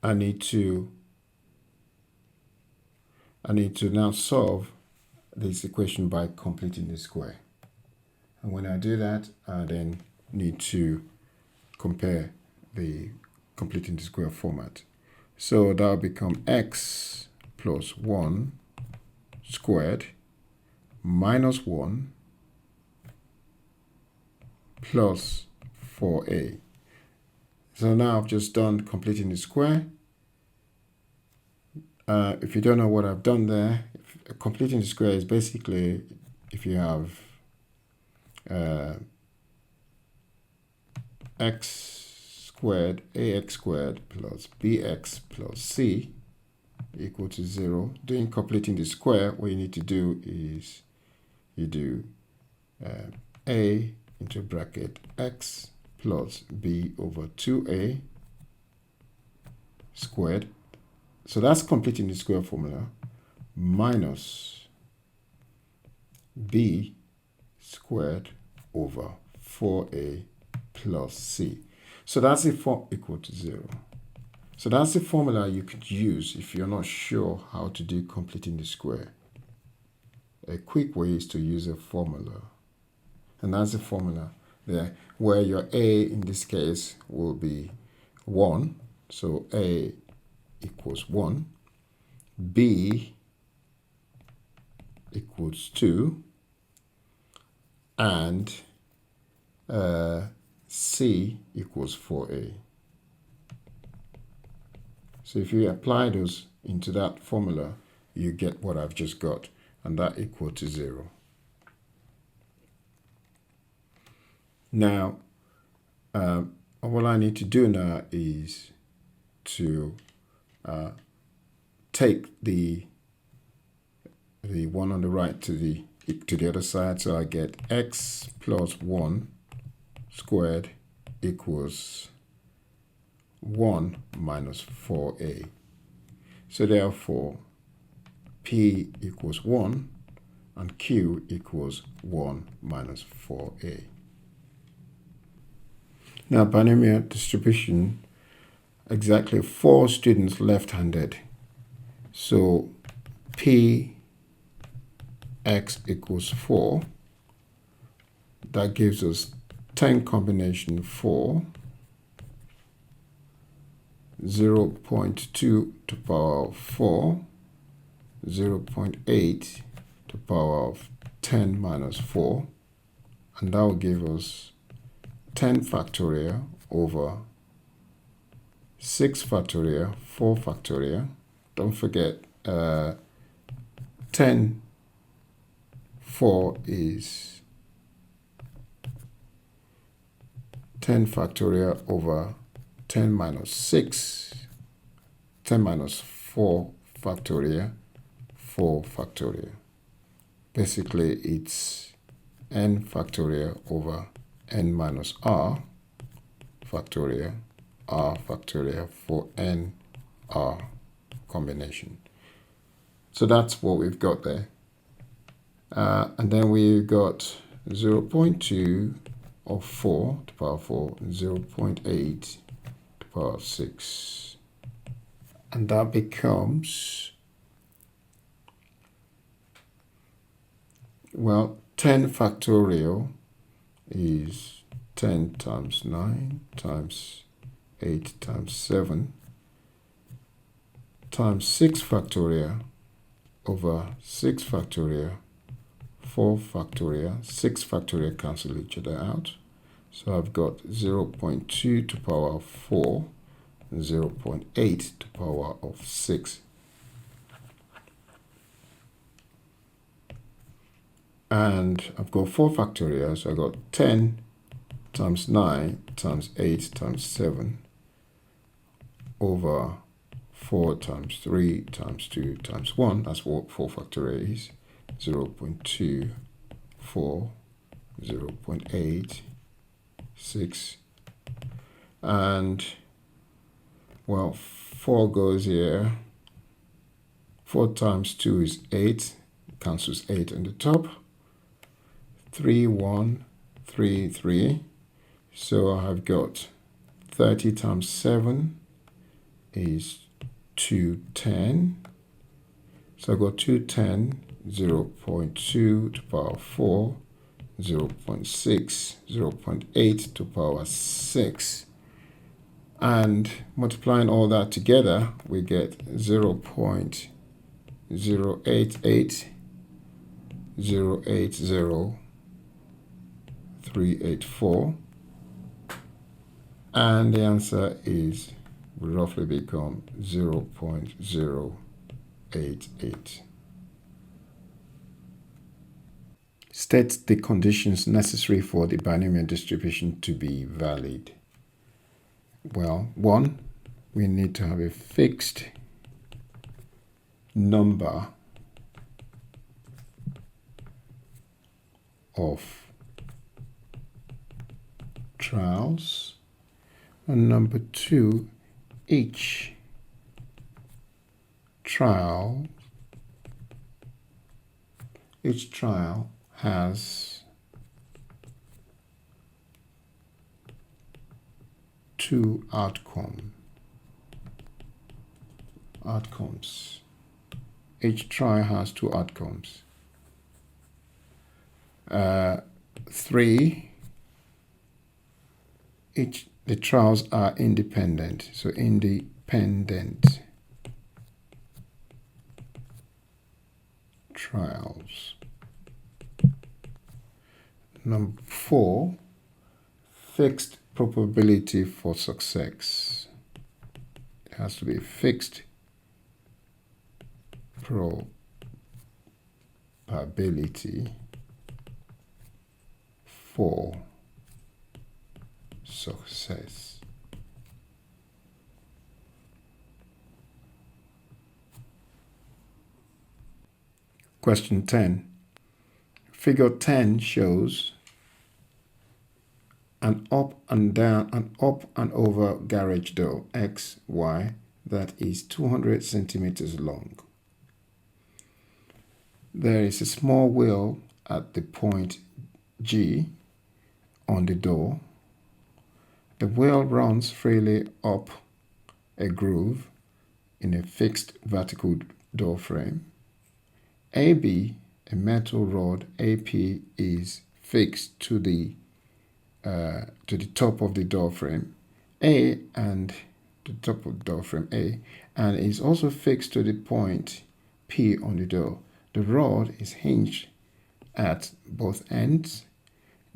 I need to now solve this equation by completing the square. And when I do that, I then need to compare the completing the square format. So that will become x plus 1 squared minus 1 plus 4a. So now I've just done completing the square. If you don't know what I've done there, completing the square is basically if you have x squared, ax squared plus bx plus c equal to 0. Doing completing the square, what you need to do is you do a into bracket x plus b over 2a squared. So that's completing the square formula minus b squared over 4a plus c. So that's the form equal to 0. So that's the formula you could use if you're not sure how to do completing the square. A quick way is to use a formula. And that's the formula there, where your a in this case will be 1. So a equals 1. B equals 2. And C equals 4a. So if you apply those into that formula, you get what I've just got, and that equal to 0. Now, what I need to do now is to take the one on the right to the other side. So I get x plus 1 squared equals 1 minus 4a. So therefore, p equals 1 and q equals 1 minus 4a. Now, binomial distribution, exactly 4 students left-handed. So p x equals 4. That gives us 10 combination 4, 0.2 to the power of 4, 0.8 to the power of 10 minus 4, and that will give us 10 factorial over 6 factorial, 4 factorial. Don't forget 10 4 is 10 factorial over 10 minus 6, 10 minus 4 factorial, 4 factorial. Basically, it's n factorial over n minus r factorial for n r combination. So that's what we've got there. And then we've got 0.2 of 4 to the power 4, 0.8 to the power 6. And that becomes, well, 10 factorial is 10 times 9 times 8 times 7 times 6 factorial over 6 factorial, 4 factorial, 6 factorial cancel each other out. So I've got 0.2 to the power of 4, 0.8 to the power of 6. And I've got 4 factorial, so I've got 10 times 9 times 8 times 7 over 4 times 3 times 2 times 1. That's what 4 factorial is. 0.2, 4, 0.8, 6. And, well, 4 goes here. 4 times 2 is 8. Cancels 8 on the top. 3, 1, 3, 3. So I've got 30 times 7 is 210. So I've got 210, 0.2 to the power 4, 0.6, 0.8 to the power 6. And multiplying all that together, we get 0.088, 0.384. And the answer is will roughly become 0.088. State the conditions necessary for the binomial distribution to be valid. Well, 1, we need to have a fixed number of trials. And number 2, each trial has 2 outcomes. Each trial has 2 outcomes. 3, the trials are independent. So independent trials. Number 4, fixed probability for success. It has to be fixed probability for success. Question 10. Figure 10 shows an up and over garage door X, Y that is 200 centimeters long. There is a small wheel at the point G on the door. The wheel runs freely up a groove in a fixed vertical door frame. AB, a metal rod AP, is fixed to the top of the door frame A and the top of the door frame A, and is also fixed to the point P on the door. The rod is hinged at both ends.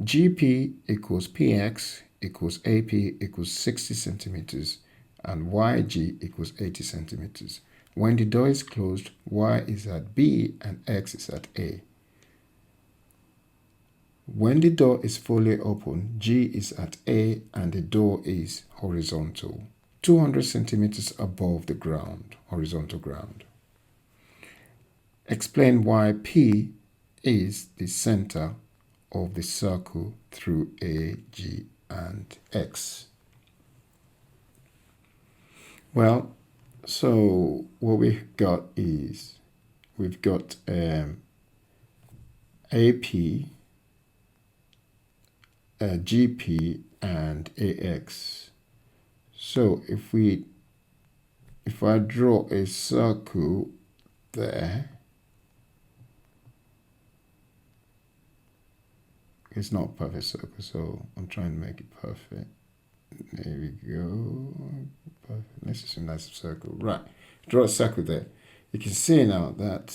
GP equals PX equals AP equals 60 centimeters and YG equals 80 centimeters. When the door is closed, Y is at B and X is at A. When the door is fully open, G is at A and the door is horizontal, 200 centimeters above the ground, horizontal ground. Explain why P is the center of the circle through A, G, and X. Well, so what we've got is we've got AP, GP, and AX. So if I draw a circle there, it's not a perfect circle, so I'm trying to make it perfect. There we go. Perfect. Let's assume that's a circle. Right. Draw a circle there. You can see now that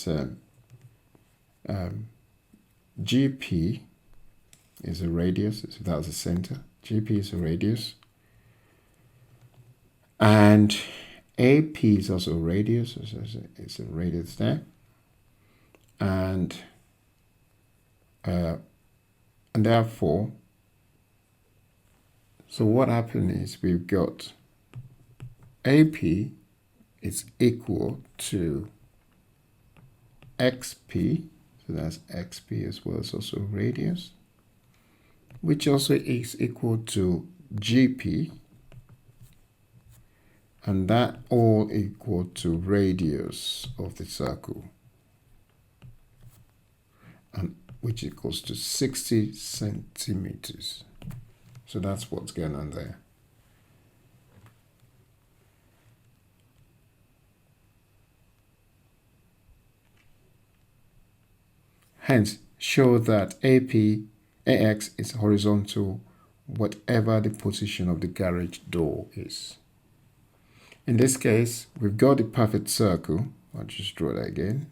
GP is a radius. So that's the center. GP is a radius. And AP is also a radius. So it's a radius there. And therefore, so what happened is we've got AP is equal to XP, so that's XP as well as also radius, which also is equal to GP, and that all equal to radius of the circle, and which equals to 60 centimeters. So that's what's going on there. Hence, show that AX is horizontal, whatever the position of the garage door is. In this case, we've got the perfect circle. I'll just draw that again.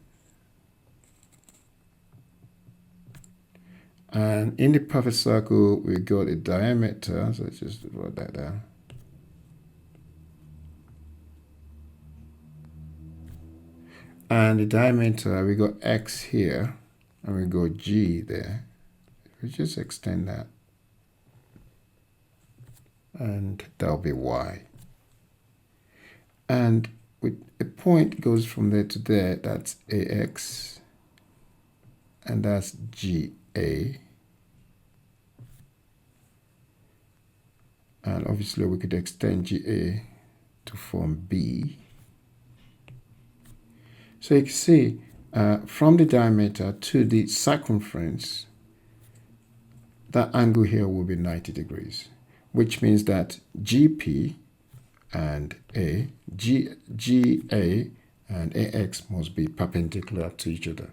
And in the perfect circle, we got a diameter. So let's just draw that down. And the diameter, we got X here, and we got G there. We just extend that. And that'll be Y. And with a point goes from there to there, that's AX. And that's GA. And obviously we could extend GA to form B. So you can see from the diameter to the circumference, that angle here will be 90 degrees, which means that GP and GA and AX must be perpendicular to each other.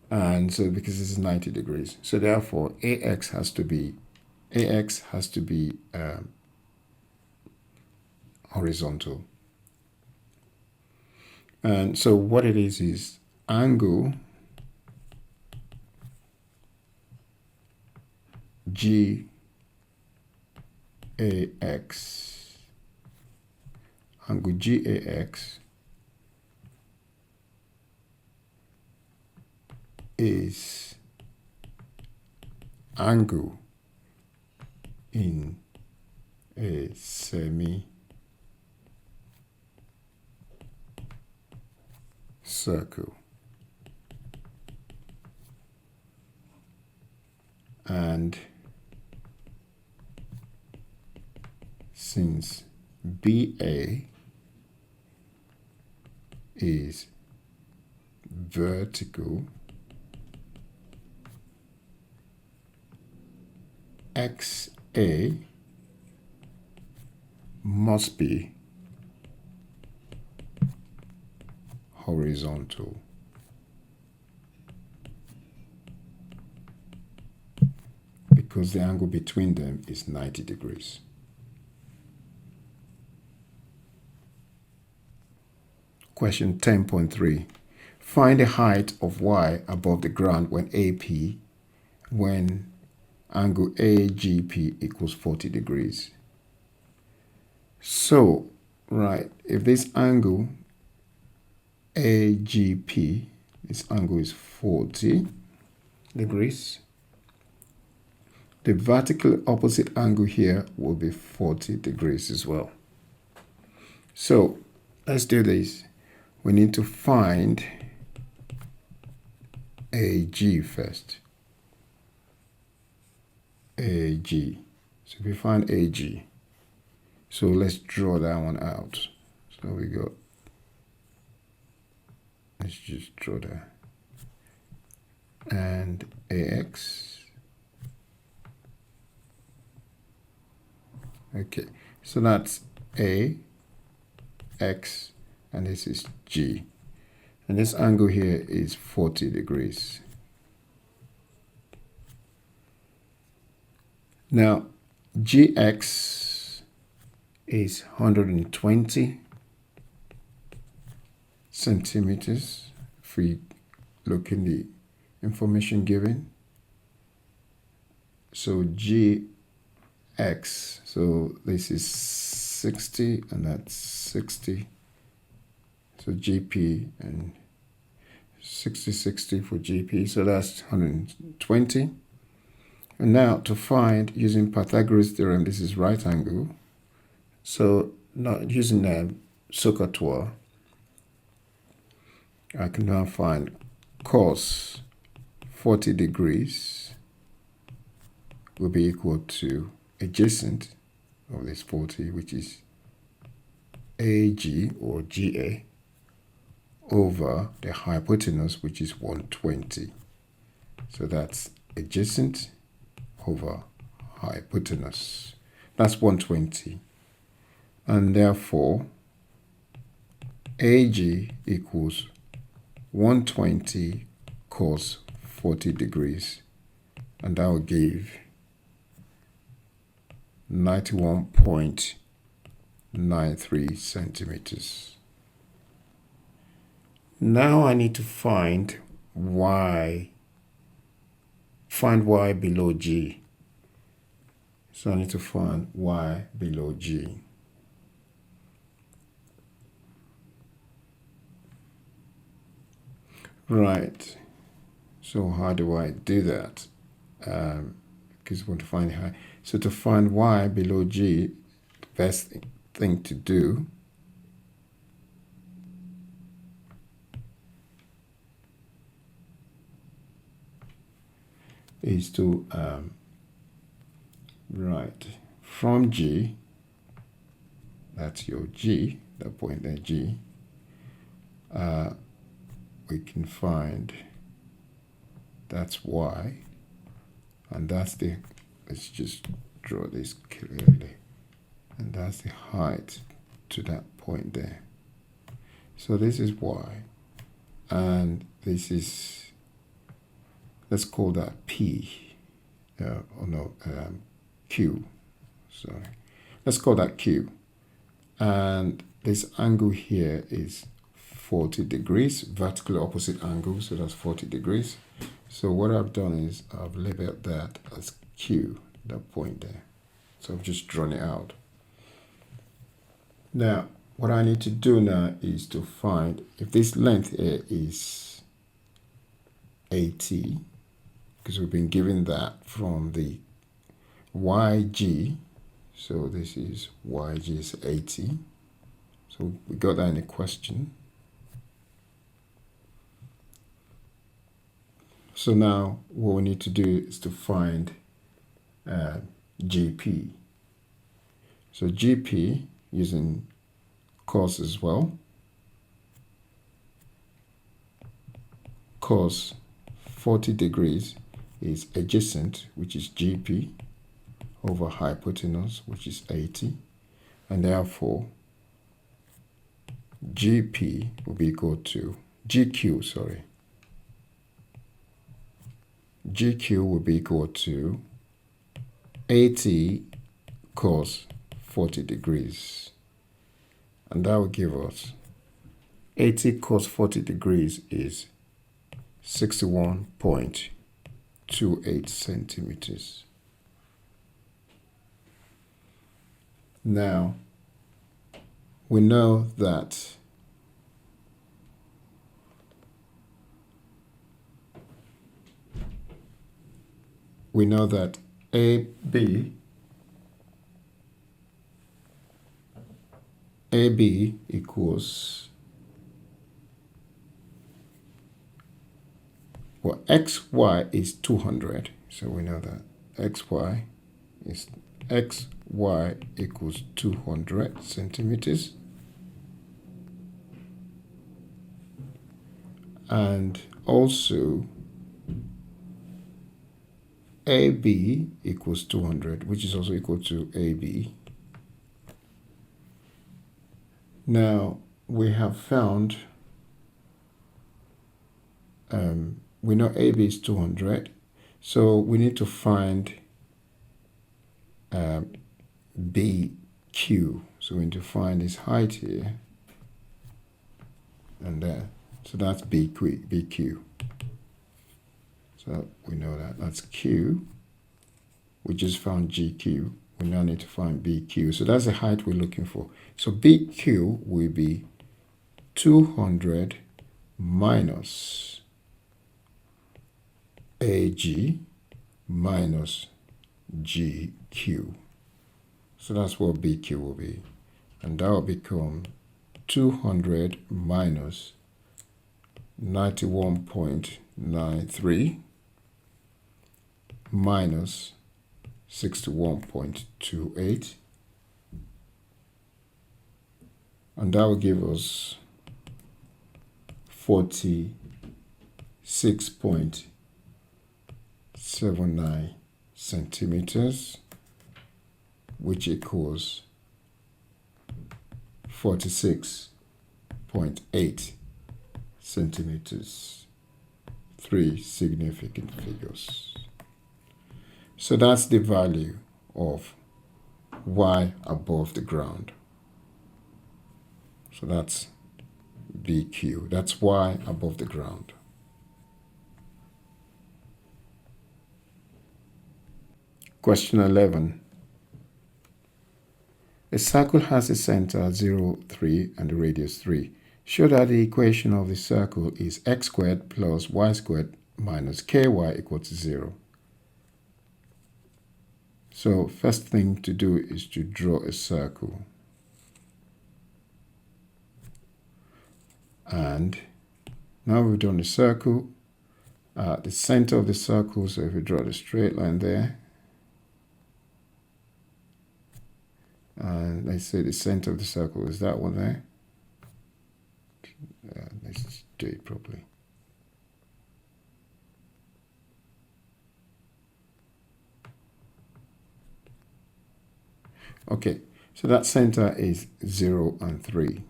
And so because this is 90 degrees, so therefore AX has to be horizontal. And so what it is angle GAX, angle GAX is angle in a semi-circle. And since BA is vertical, XA must be horizontal. Because the angle between them is 90 degrees. Question 10.3. Find the height of Y above the ground when angle AGP equals 40 degrees. So, right, if this angle AGP, this angle is 40 degrees, the vertical opposite angle here will be 40 degrees as well. So, let's do this. We need to find AG first. AG. So we find AG. So let's draw that one out. So we got, let's just draw that. And AX. Okay, so that's A, X, and this is G. And this angle here is 40 degrees. Now, GX is 120 centimeters. If we look in the information given. So GX, so this is 60 and that's 60. So GP and 60 for GP, so that's 120. And now to find, using Pythagoras theorem, this is right angle. So not using SOHCAHTOA, I can now find cos 40 degrees will be equal to adjacent of this 40, which is AG or GA, over the hypotenuse, which is 120. So that's adjacent over hypotenuse. That's 120. And therefore, AG equals 120 cos 40 degrees. And that will give 91.93 centimeters. Now I need to find y. Find y below G. So I need to find y below G. Right. So how do I do that? Because we want to find high. So to find y below G, the best thing to do is to write from G, that's your G, that point there, G, we can find that's y, and that's the, let's just draw this clearly, and that's the height to that point there. So this is y, and this is, let's call that P, Q, sorry. Let's call that Q. And this angle here is 40 degrees, vertical opposite angle, so that's 40 degrees. So what I've done is I've labeled that as Q, that point there. So I've just drawn it out. Now, what I need to do now is to find if this length here is 80, because we've been given that from the YG. So this is YG is 80. So we got that in the question. So now what we need to do is to find GP. So GP using cos as well. Cos 40 degrees is adjacent, which is GP, over hypotenuse, which is 80. And therefore, GP will be equal to GQ, sorry. GQ will be equal to 80 cos 40 degrees. And that will give us 80 cos 40 degrees is 61.28 centimeters. Now, we know that AB equals, well, xy is 200. So we know that xy equals 200 centimeters. And also AB equals 200, which is also equal to AB. Now we have found, we know AB is 200, so we need to find BQ. So we need to find his height here and there. So that's BQ. So we know that that's Q. We just found GQ. We now need to find BQ. So that's the height we're looking for. So BQ will be 200 minus AG minus GQ. So that's what BQ will be. And that will become 200 minus 91.93 minus 61.28, and that will give us 46.79 centimeters, which equals 46.8 centimeters. 3 significant figures. So that's the value of y above the ground. So that's BQ. That's y above the ground. Question 11. A circle has a center 0, 3 and a radius 3. Show that the equation of the circle is x squared plus y squared minus ky equal to 0. So first thing to do is to draw a circle. And now we've drawn a circle. The center of the circle, so if we draw the straight line there, and let's say the center of the circle is that one there. Let's just do it properly. Okay, so that center is 0 and 3.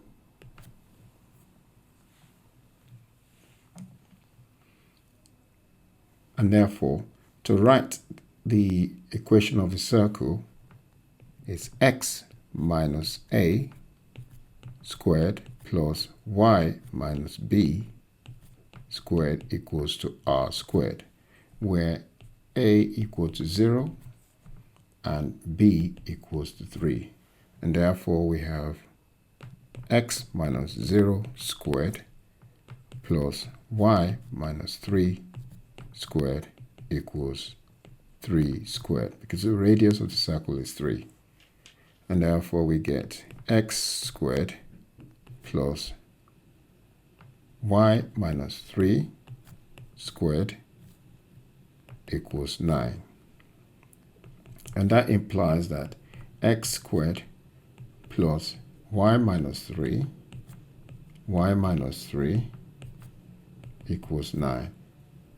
And therefore, to write the equation of the circle is x minus a squared plus y minus b squared equals to r squared, where a equal to 0 and b equals to 3. And therefore we have x minus 0 squared plus y minus 3 squared equals 3 squared, because the radius of the circle is 3. And therefore we get x squared plus y minus 3 squared equals 9. And that implies that x squared plus y minus 3 equals 9.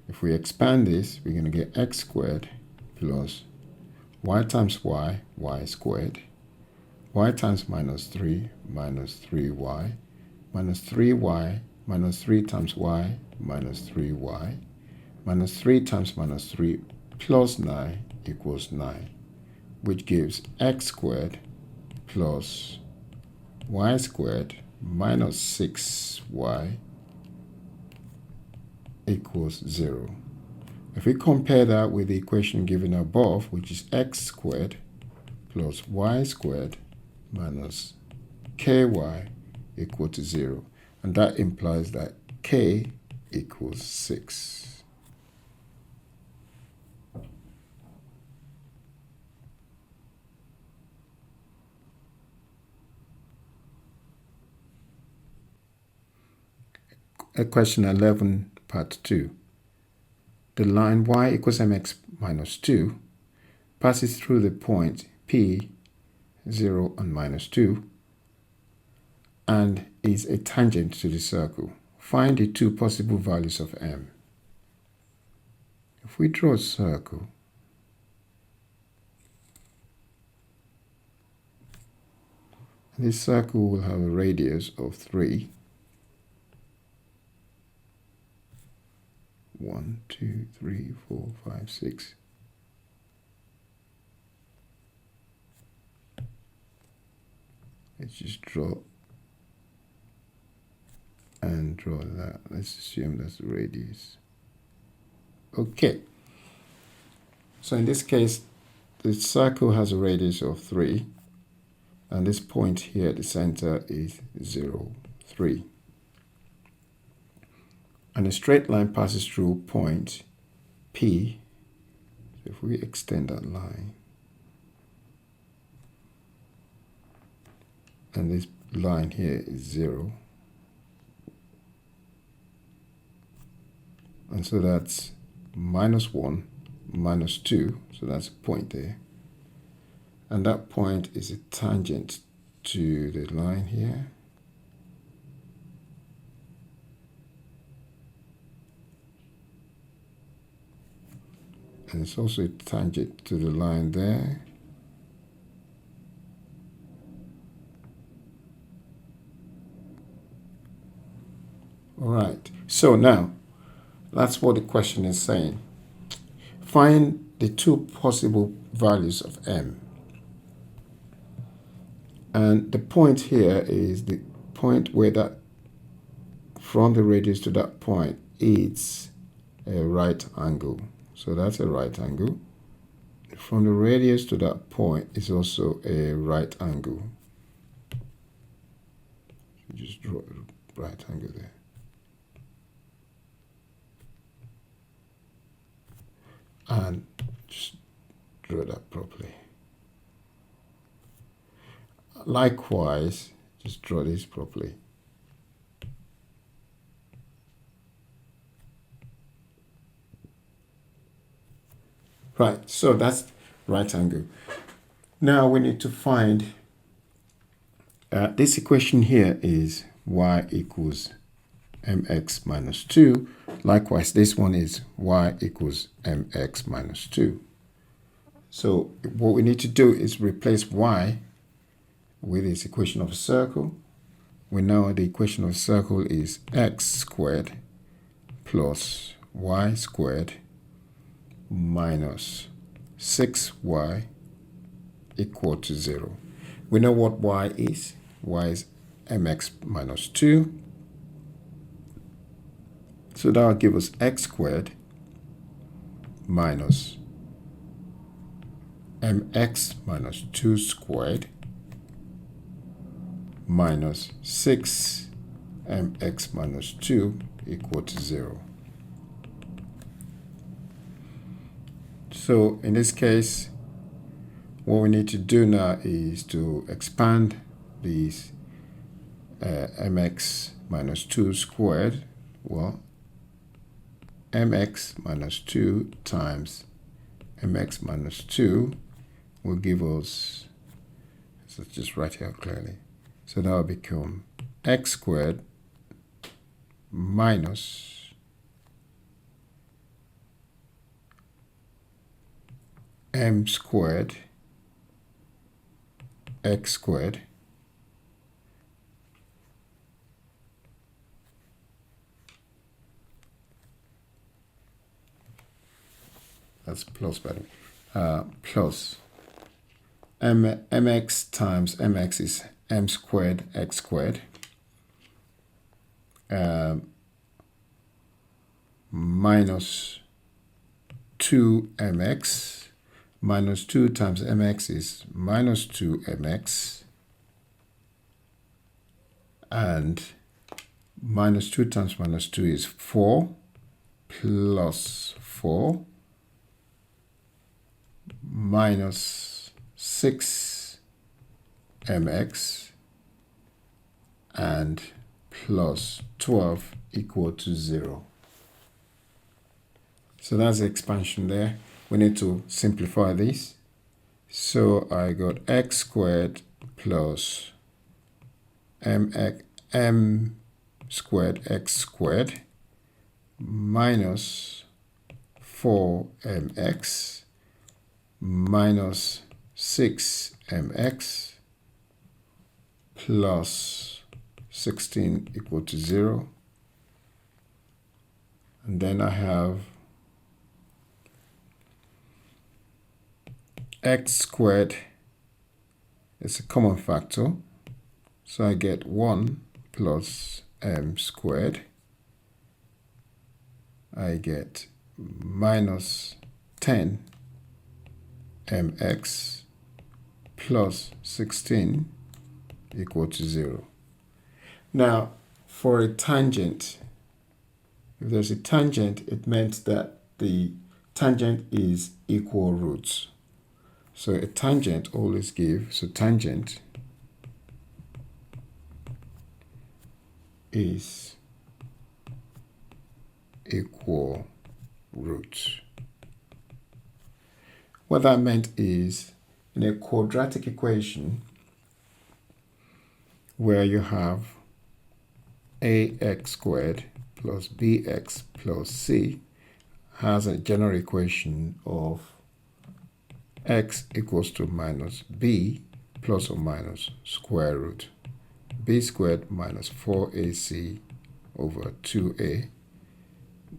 If we expand this, we're going to get x squared plus y times y, y squared, y times minus 3 minus 3y, minus 3y, minus 3 times y, minus 3y, minus 3 times minus 3 plus 9 equals 9, which gives x squared plus y squared minus 6y equals 0. If we compare that with the equation given above, which is x squared plus y squared minus ky equal to 0. And that implies that k equals 6. Question 11, part 2. The line y equals mx minus 2 passes through the point P, 0 and minus 2, and is a tangent to the circle. Find the two possible values of m. If we draw a circle, this circle will have a radius of 3. 1, 2, 3, 4, 5, 6. Let's just draw and draw that. Let's assume that's the radius. Okay. So in this case, the circle has a radius of 3. And this point here at the center is 0, 3. And a straight line passes through point P. So if we extend that line, and this line here is 0, and so that's minus 1, minus 2, so that's a point there. And that point is a tangent to the line here. And it's also a tangent to the line there. All right, so now that's what the question is saying. Find the two possible values of m. And the point here is the point where that, from the radius to that point, it's a right angle. So that's a right angle. From the radius to that point is also a right angle. Just draw a right angle there. And just draw that properly. Likewise, just draw this properly. Right, so that's right angle. Now we need to find, this equation here is y equals mx minus 2. Likewise, this one is y equals mx minus 2. So what we need to do is replace y with this equation of a circle. We know the equation of a circle is x squared plus y squared minus 6y equal to 0. We know what y is. Y is mx minus 2. So that will give us x squared minus mx minus 2 squared minus 6 mx minus 2 equal to 0. So in this case, what we need to do now is to expand these mx minus 2 squared. Well, mx minus 2 times mx minus 2 will give us, so let's just write here clearly. So that will become x squared minus m squared x squared that's plus, by the way, plus mx times mx is m squared x squared minus 2mx. Minus 2 times mx is minus 2mx And minus 2 times minus 2 is 4 plus 4 minus 6 mx and plus 12 equal to 0. So that's the expansion there. We need to simplify this. So I got x squared plus m squared x squared minus 4mx minus 6mx plus 16 equal to 0. And then I have x squared is a common factor. So I get 1 plus m squared. I get minus 10 mx plus 16 equal to 0. Now, for a tangent, if there's a tangent, it meant that the tangent is equal roots. So a tangent always gives, so tangent is equal roots. What that meant is, in a quadratic equation where you have ax squared plus bx plus c has a general equation of x equals to minus b plus or minus square root b squared minus 4ac over 2a.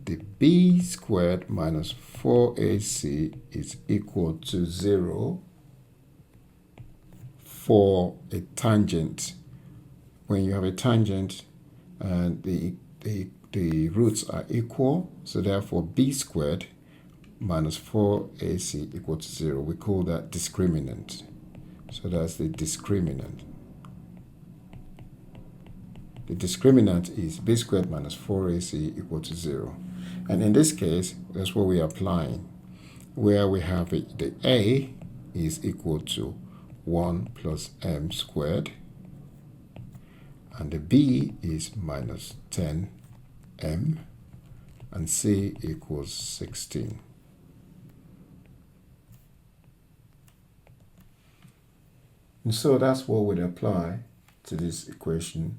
The b squared minus 4ac is equal to 0 for a tangent. When you have a tangent and the roots are equal, so therefore b squared minus 4ac equal to 0. We call that discriminant. So that's the discriminant. The discriminant is b squared minus 4ac equal to 0. And in this case, that's what we are applying, where we have the a is equal to 1 plus m squared, and the b is minus 10m, and c equals 16. And so that's what we'd apply to this equation.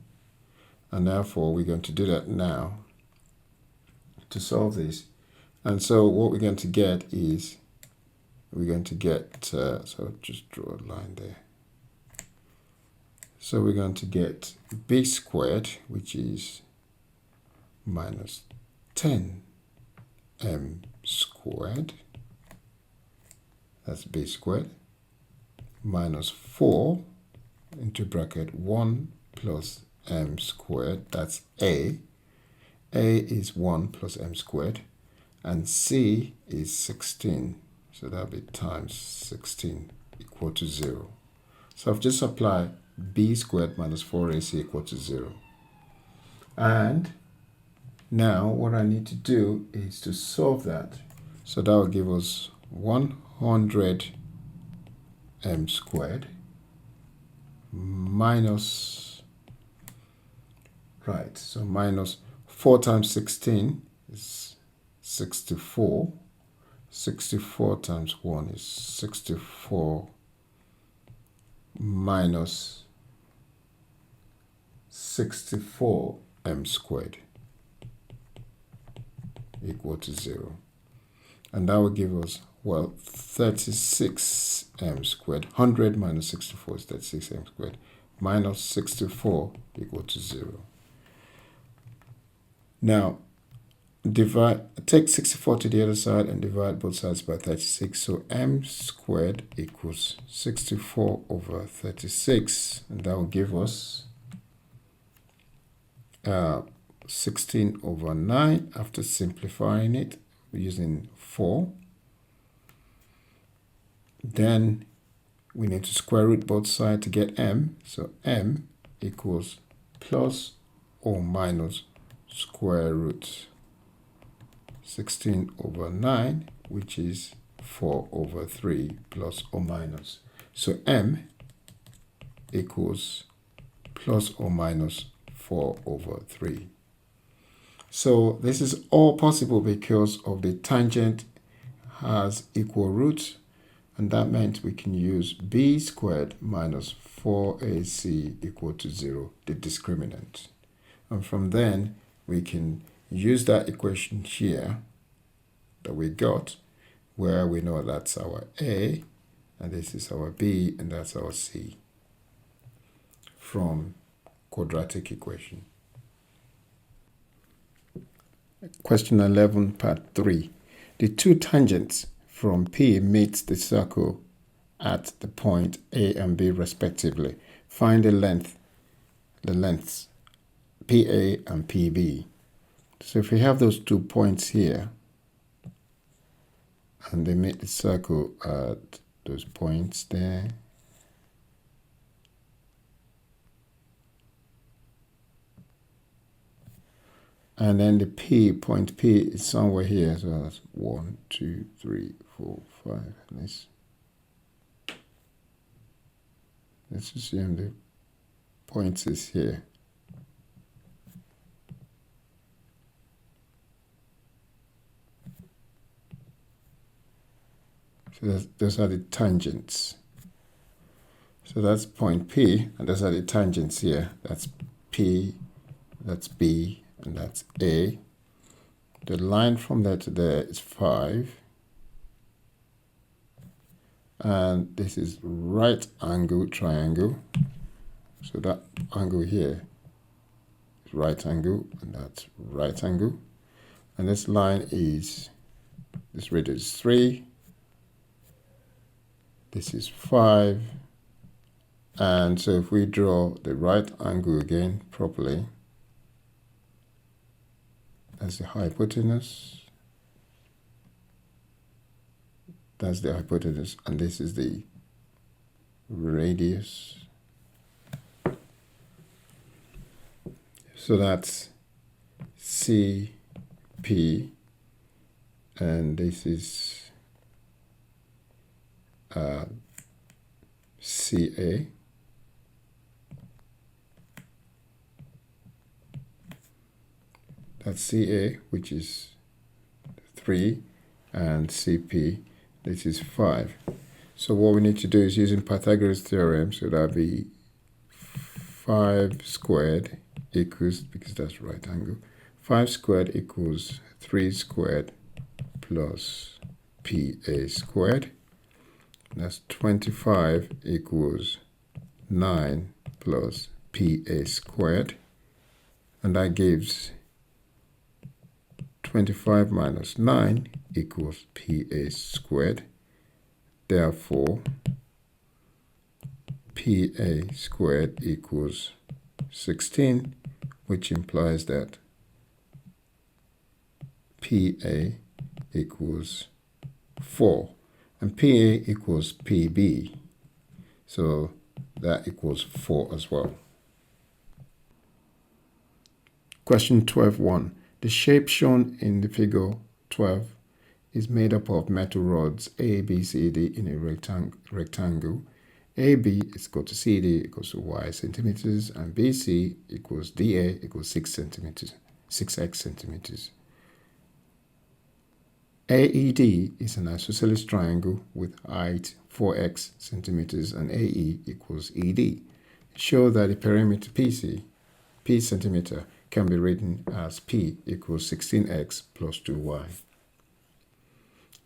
And therefore, we're going to do that now to solve this. And so what we're going to get is, so just draw a line there. So we're going to get b squared, which is minus 10m squared. That's b squared. Minus 4 into bracket 1 plus m squared, that's a is 1 plus m squared, and c is 16, so that'll be times 16 equal to 0. So I've just applied b squared minus 4ac equal to 0. And now what I need to do is to solve that. So that will give us 100 m squared minus, right, so minus 4 times 16 is 64. 64 times 1 is 64 minus 64 m squared equal to 0. And that will give us, well, 36 m squared. 100 minus 64 is 36 m squared. Minus 64 equal to 0. Now, take 64 to the other side and divide both sides by 36. So m squared equals 64 over 36. And that will give us 16 over 9 after simplifying it using 4. Then we need to square root both sides to get m. So m equals plus or minus square root 16 over 9, which is 4 over 3 plus or minus. So m equals plus or minus 4 over 3. So this is all possible because of the tangent has equal roots, and that meant we can use b squared minus 4ac equal to 0, the discriminant. And from then, we can use that equation here that we got, where we know that's our a, and this is our b, and that's our c, from quadratic equation. Question 11, part 3. The two tangents from P meet the circle at the point A and B respectively. Find the lengths PA and PB. So if we have those 2 points here, and they meet the circle at those points there, and then the point P is somewhere here, so that's 1, 2, 3, 4, 5. Let's assume the point is here. So those are the tangents. So that's point P, and those are the tangents here. That's P, that's B, and that's A. The line from there to there is 5. And this is right angle triangle. So that angle here is right angle, and that's right angle. And this line is, this radius is 3. This is 5. And so if we draw the right angle again properly, that's the hypotenuse. That's the hypotenuse, and this is the radius. So that's CP, and this is CA. That's CA, which is 3, and CP, this is 5. So what we need to do is using Pythagoras theorem, so that'll be 5 squared equals, because that's right angle, 5 squared equals 3 squared plus PA squared. That's 25 equals 9 plus PA squared. And that gives 25 minus 9 equals PA squared. Therefore, PA squared equals 16, which implies that PA equals 4. And PA equals PB. So that equals 4 as well. Question 12.1. The shape shown in the figure 12 is made up of metal rods A, B, C, D in a rectangle. AB is equal to CD equals to Y centimeters, and BC equals DA equals 6 centimeters, 6x centimeters. AED is an isosceles triangle with height 4x centimeters, and AE equals ED. Show that the perimeter PC, P centimeter, can be written as P equals 16x plus 2y.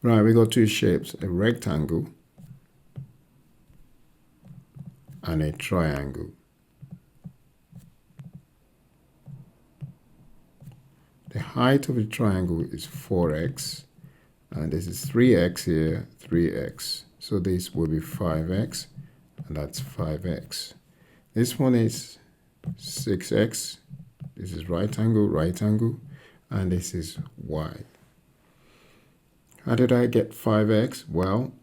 Right, we got two shapes, a rectangle and a triangle. The height of the triangle is 4x, and this is 3x here, 3x. So this will be 5x, and that's 5x. This one is 6x. This is right angle, and this is y. How did I get 5x? Well,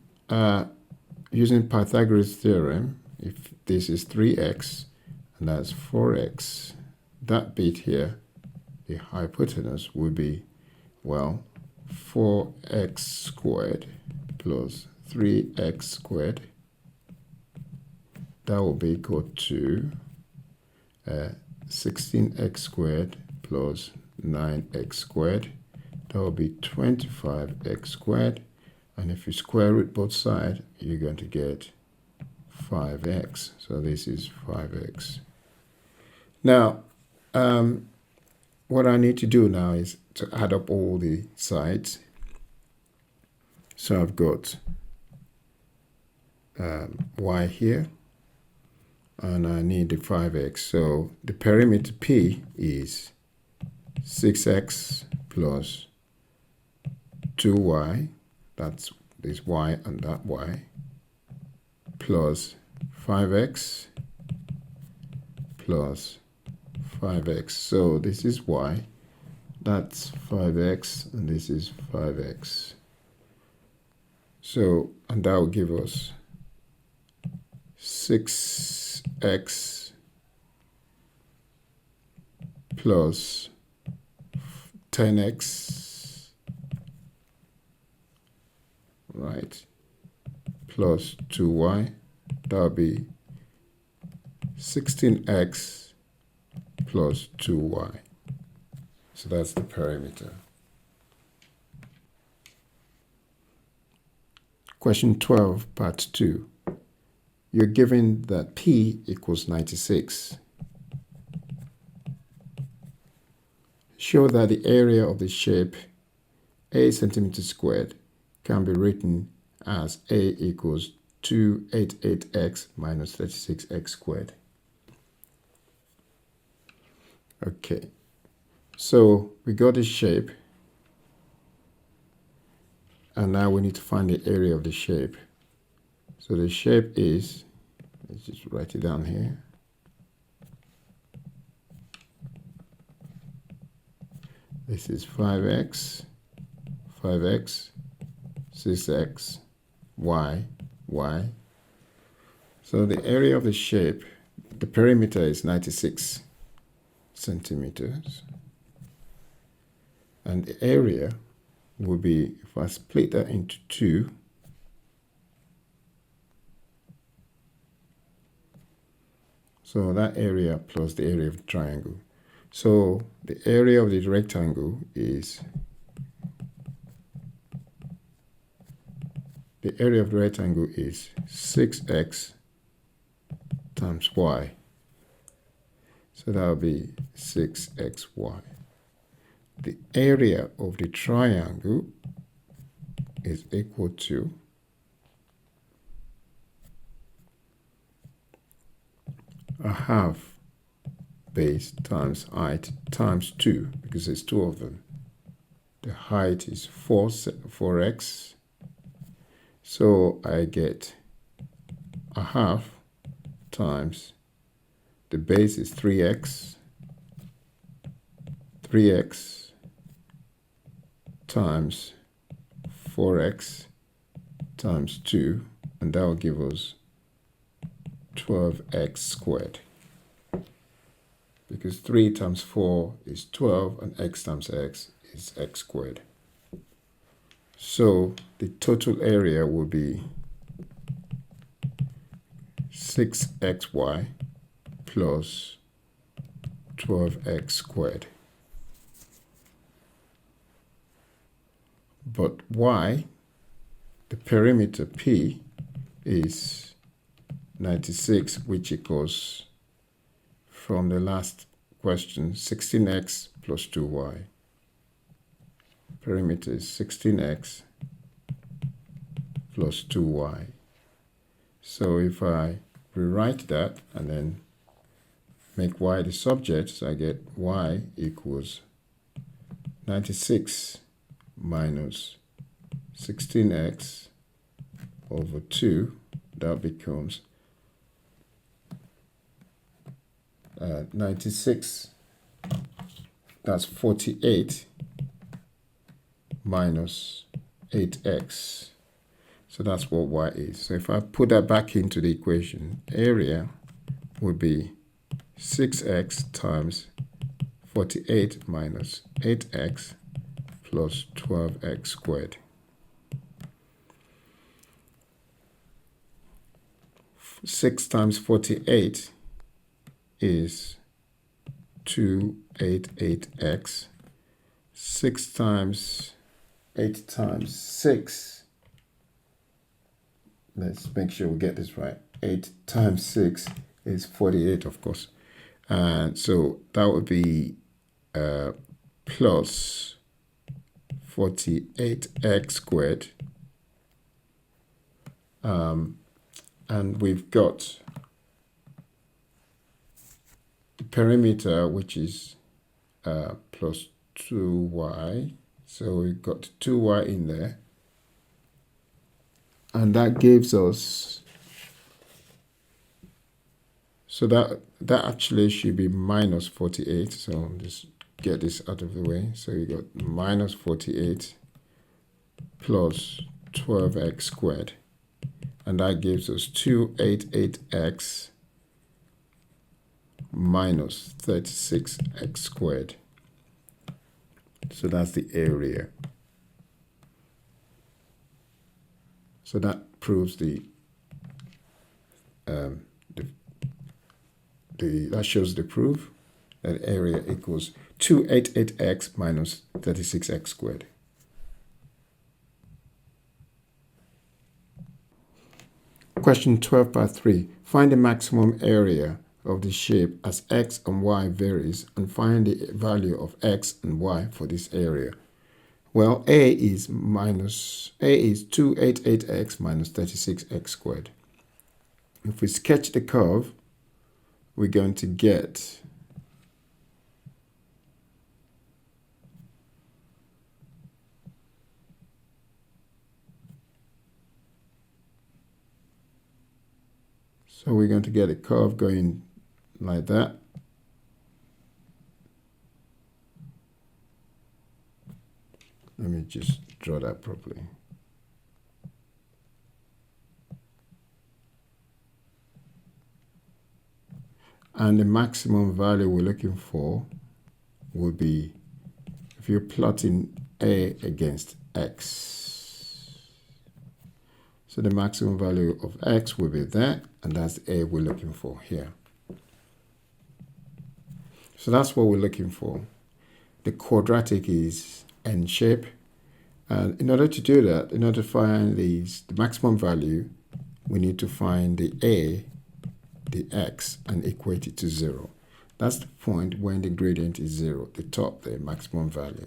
using Pythagoras theorem, if this is 3x, and that's 4x, that bit here, the hypotenuse, will be, well, 4x squared plus 3x squared. That will be equal to 16x squared plus 9x squared. That will be 25x squared. And if you square root both sides, you're going to get 5x. So this is 5x. Now, what I need to do now is to add up all the sides. So I've got y here, and I need the 5x. So the perimeter P is 6x plus 2y, that's this y and that y, plus 5x plus 5x. So this is y, that's 5x, and this is 5x. So, and that will give us 6x plus 10x, right, plus 2y. That will be 16x plus 2y. So that's the perimeter. Question 12, part 2. You're given that P equals 96. Show that the area of the shape a centimeter squared can be written as a equals 288x minus 36x squared. Okay, so we got this shape, and now we need to find the area of the shape. So the shape is, let's just write it down here. This is 5x, 5x, 6x, y, y. So the area of the shape, the perimeter is 96 centimeters. And the area will be, if I split that into 2, so that area plus the area of the triangle. So the area of the rectangle is, the area of the rectangle is 6x times y. So that will be 6xy. The area of the triangle is equal to a half base times height times 2, because there's 2 of them. The height is 4x. So I get a half times, the base is 3x, 3x times 4x times 2, and that will give us 12x squared. Because 3 times 4 is 12, and x times x is x squared. So the total area will be 6xy plus 12x squared. But y, the perimeter P, is 96, which equals, from the last question, 16x plus 2y. Perimeter is 16x plus 2y. So if I rewrite that and then make y the subject, so I get y equals 96 minus 16x over 2. That becomes 96, that's 48 minus 8x. So that's what y is. So if I put that back into the equation, area would be 6x times 48 minus 8x plus 12x squared. 6 times 48 is 288x. 6 times 8 times 6. Let's make sure we get this right. 8 times 6 is 48, of course. And so that would be plus 48x squared. And we've got the perimeter, which is plus 2y. So we've got 2y in there. And that gives us, so that actually should be minus 48. So I'll just get this out of the way. So you got minus 48 plus 12x squared. And that gives us 288x minus 36x squared. So that's the area. So that proves that shows the proof that area equals 288x minus 36x squared. Question 12 part 3. Find the maximum area of the shape as x and y varies and find the value of x and y for this area. Well, A is 288x minus 36x squared. If we sketch the curve, we're going to get a curve going like that. Let me just draw that properly. And the maximum value we're looking for will be, if you're plotting A against X. So the maximum value of X will be that, and that's A we're looking for here. So that's what we're looking for. The quadratic is N shape. And in order to do that, in order to find the maximum value, we need to find the A, the X, and equate it to 0. That's the point when the gradient is 0, the top, the maximum value,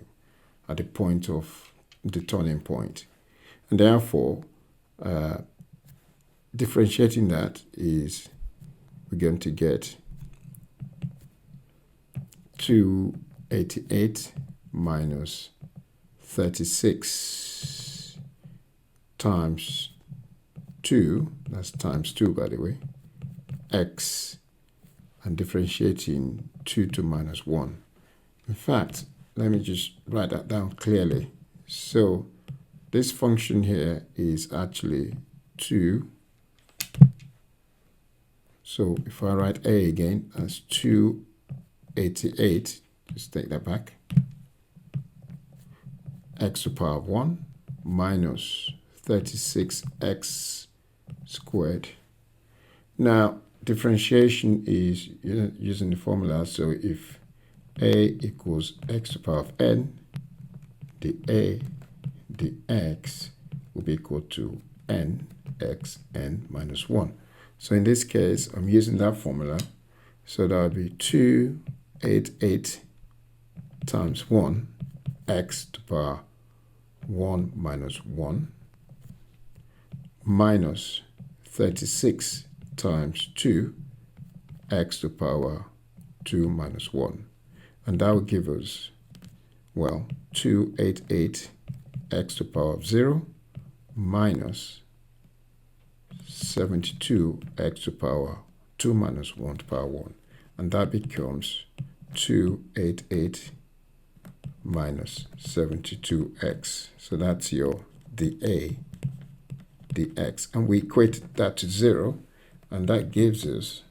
at the point of the turning point. And therefore, differentiating that is, we're going to get 288 minus 36 times 2, that's times 2 by the way, x, and differentiating 2 to minus 1. In fact, let me just write that down clearly. So this function here is actually 2. So if I write A again as 288, just take that back, x to the power of 1 minus 36x squared. Now, differentiation is using the formula. So if A equals x to the power of n, the A, the x will be equal to n, x, n minus 1. So in this case, I'm using that formula. So that would be 288 times 1, x to the power 1 minus 1, minus 36 times 2, x to the power 2 minus 1. And that will give us, well, 288 x to the power of 0 minus 72 x to the power 2 minus 1 to the power 1. And that becomes 288 minus 72x. So that's the A, the x. And we equate that to 0. And that gives us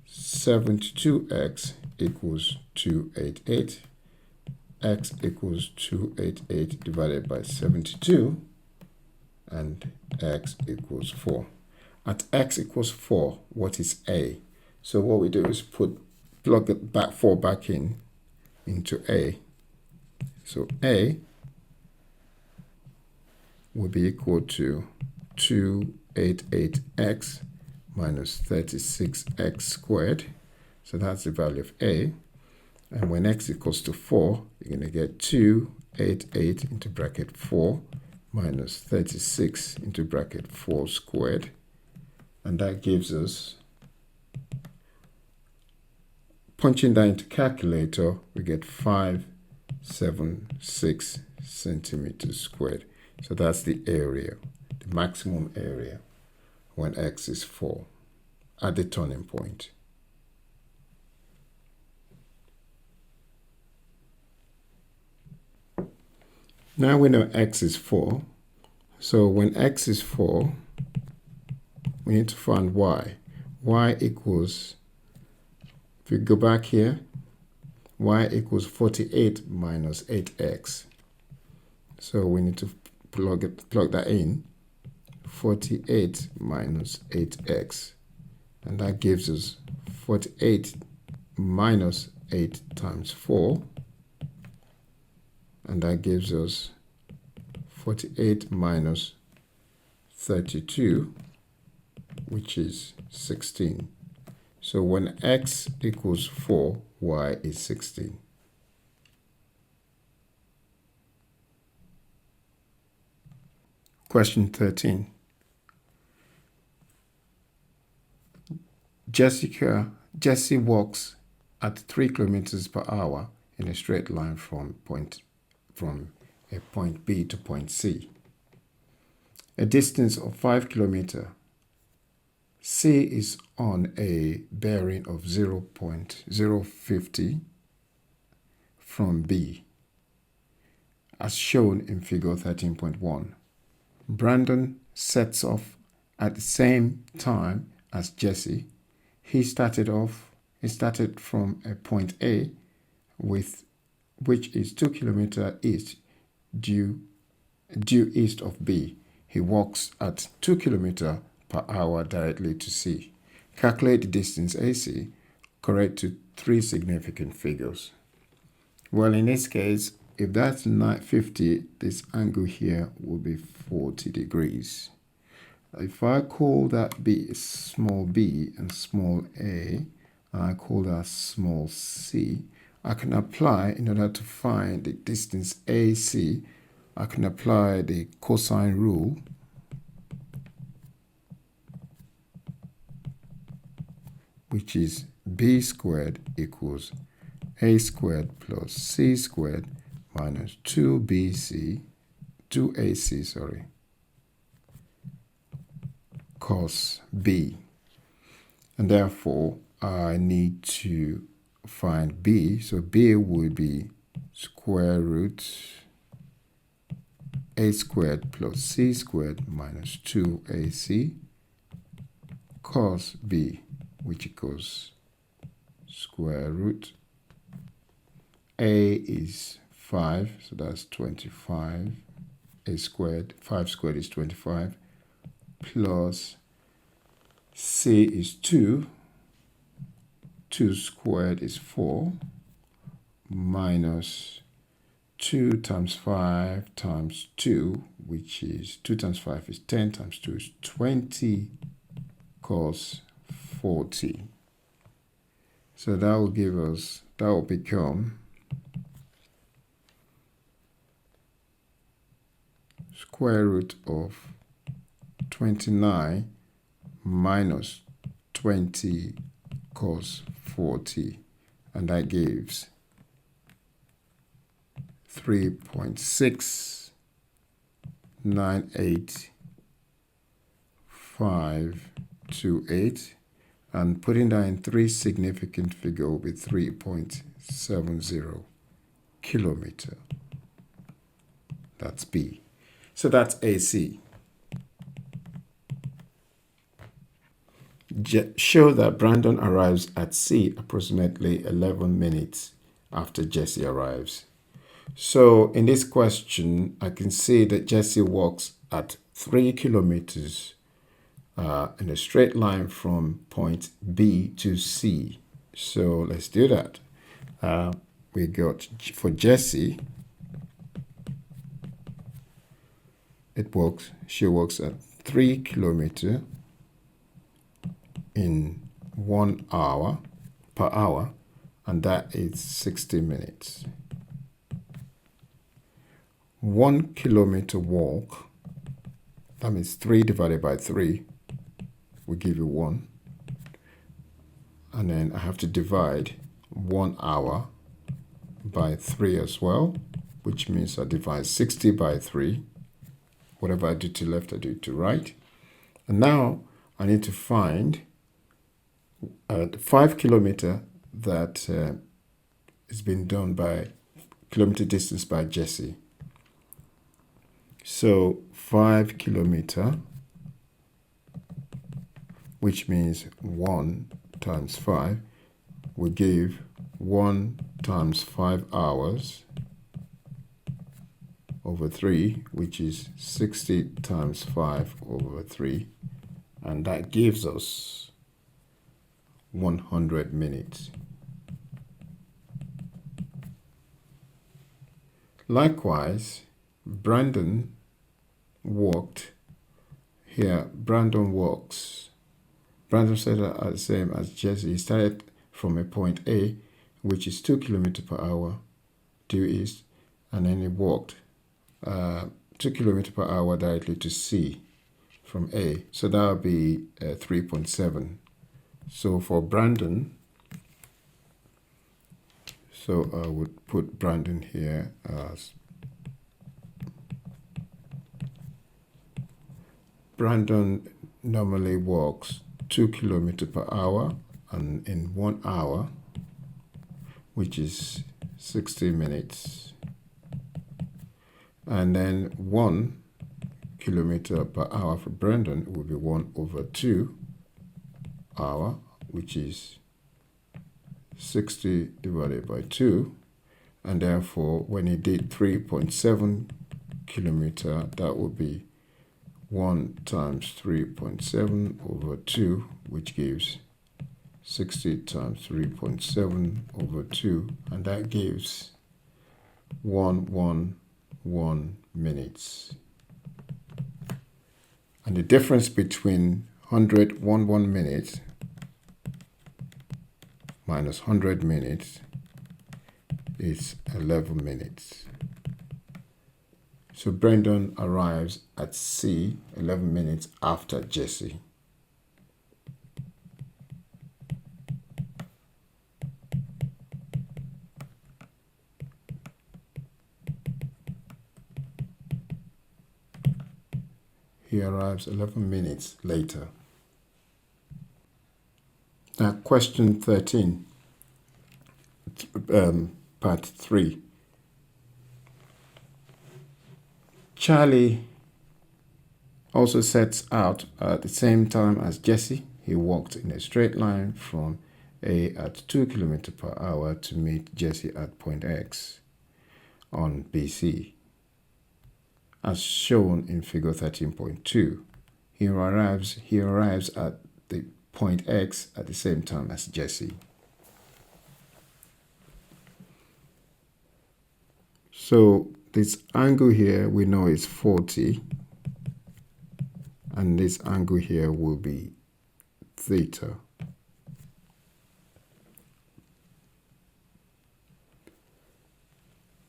72x equals 288. X equals 288 divided by 72. And X equals 4. At X equals 4, what is A? So what we do is plug it back 4 back into A. So A will be equal to 288x minus 36x squared. So that's the value of A. And when x equals to 4, you're going to get 288 into bracket 4 minus 36 into bracket 4 squared. And that gives us, punching that into calculator, we get 576 centimeters squared. So that's the area, the maximum area when x is 4 at the turning point. Now we know x is 4. So when x is 4, we need to find y. Y equals, if we go back here, y equals 48 minus 8x. So we need to plug that in. 48 minus 8x. And that gives us 48 minus 8 times 4. And that gives us 48 minus 32, which is 16. So when x equals 4, y is 16. Question 13. Jesse walks at 3 kilometers per hour in a straight line from a point B to point C. A distance of 5 kilometers. C is on a bearing of 0.050 from B, as shown in figure 13.1. Brandon sets off at the same time as Jesse. He started from a point A, which is 2 kilometers east, due east of B. He walks at 2 kilometers per hour directly to C. Calculate the distance AC, correct to 3 significant figures. Well, in this case, if that's 950, this angle here will be 40 degrees. If I call that B small b and small a, and I call that small c, I can apply, in order to find the distance AC, I can apply the cosine rule. Which is b squared equals a squared plus c squared minus 2ac, cos b. And therefore, I need to find b. So b would be square root a squared plus c squared minus 2ac cos b, which equals square root. A is 5, so that's 25. A squared, 5 squared is 25, plus C is 2. 2 squared is 4, minus 2 times 5 times 2, which is 2 times 5 is 10, times 2 is 20, cos 40. So that will become square root of 29 minus 20 cos 40, and that gives 3.69858, and putting that in 3 significant figure will be 3.70 kilometer. That's B. So that's AC. show that Brandon arrives at C approximately 11 minutes after Jesse arrives. So in this question, I can see that Jesse walks at 3 kilometers in a straight line from point B to C. So let's do that. We got for Jesse, she walks at 3 kilometers in 1 hour per hour, and that is 60 minutes. 1 kilometer walk, that means 3 divided by 3 will give you 1. And then I have to divide 1 hour by 3 as well, which means I divide 60 by 3. Whatever I do to left, I do to right. And now I need to find 5 kilometer that is being done by kilometer distance by Jesse. So 5 kilometer, which means 1 times 5 will give 1 times 5 hours over 3, which is 60 times 5 over 3, and that gives us 100 minutes. Likewise, Brandon walked here. Brandon walks. Brandon said the same as Jesse. He started from a point A, which is 2 kilometers per hour due east, and then he walked 2 kilometers per hour directly to C from A. So that would be 3.7. So for Brandon, so I would put Brandon here as Brandon normally walks 2 kilometers per hour and in 1 hour, which is 60 minutes. And then 1 kilometer per hour for Brandon will be 1 over 2 hour, which is 60 divided by 2. And therefore, when he did 3.7 kilometer, that would be 1 times 3.7 over 2, which gives 60 times 3.7 over 2, and that gives 111 minutes. And the difference between 111 minutes minus 100 minutes is 11 minutes. So Brandon arrives at C 11 minutes after Jesse. He arrives 11 minutes later. Now, question 13, part 3. Charlie also sets out at the same time as Jesse. He walked in a straight line from A at 2 kilometers per hour to meet Jesse at point X on BC, as shown in figure 13.2. He arrives at the point X at the same time as Jesse. So this angle here we know is 40, and this angle here will be theta.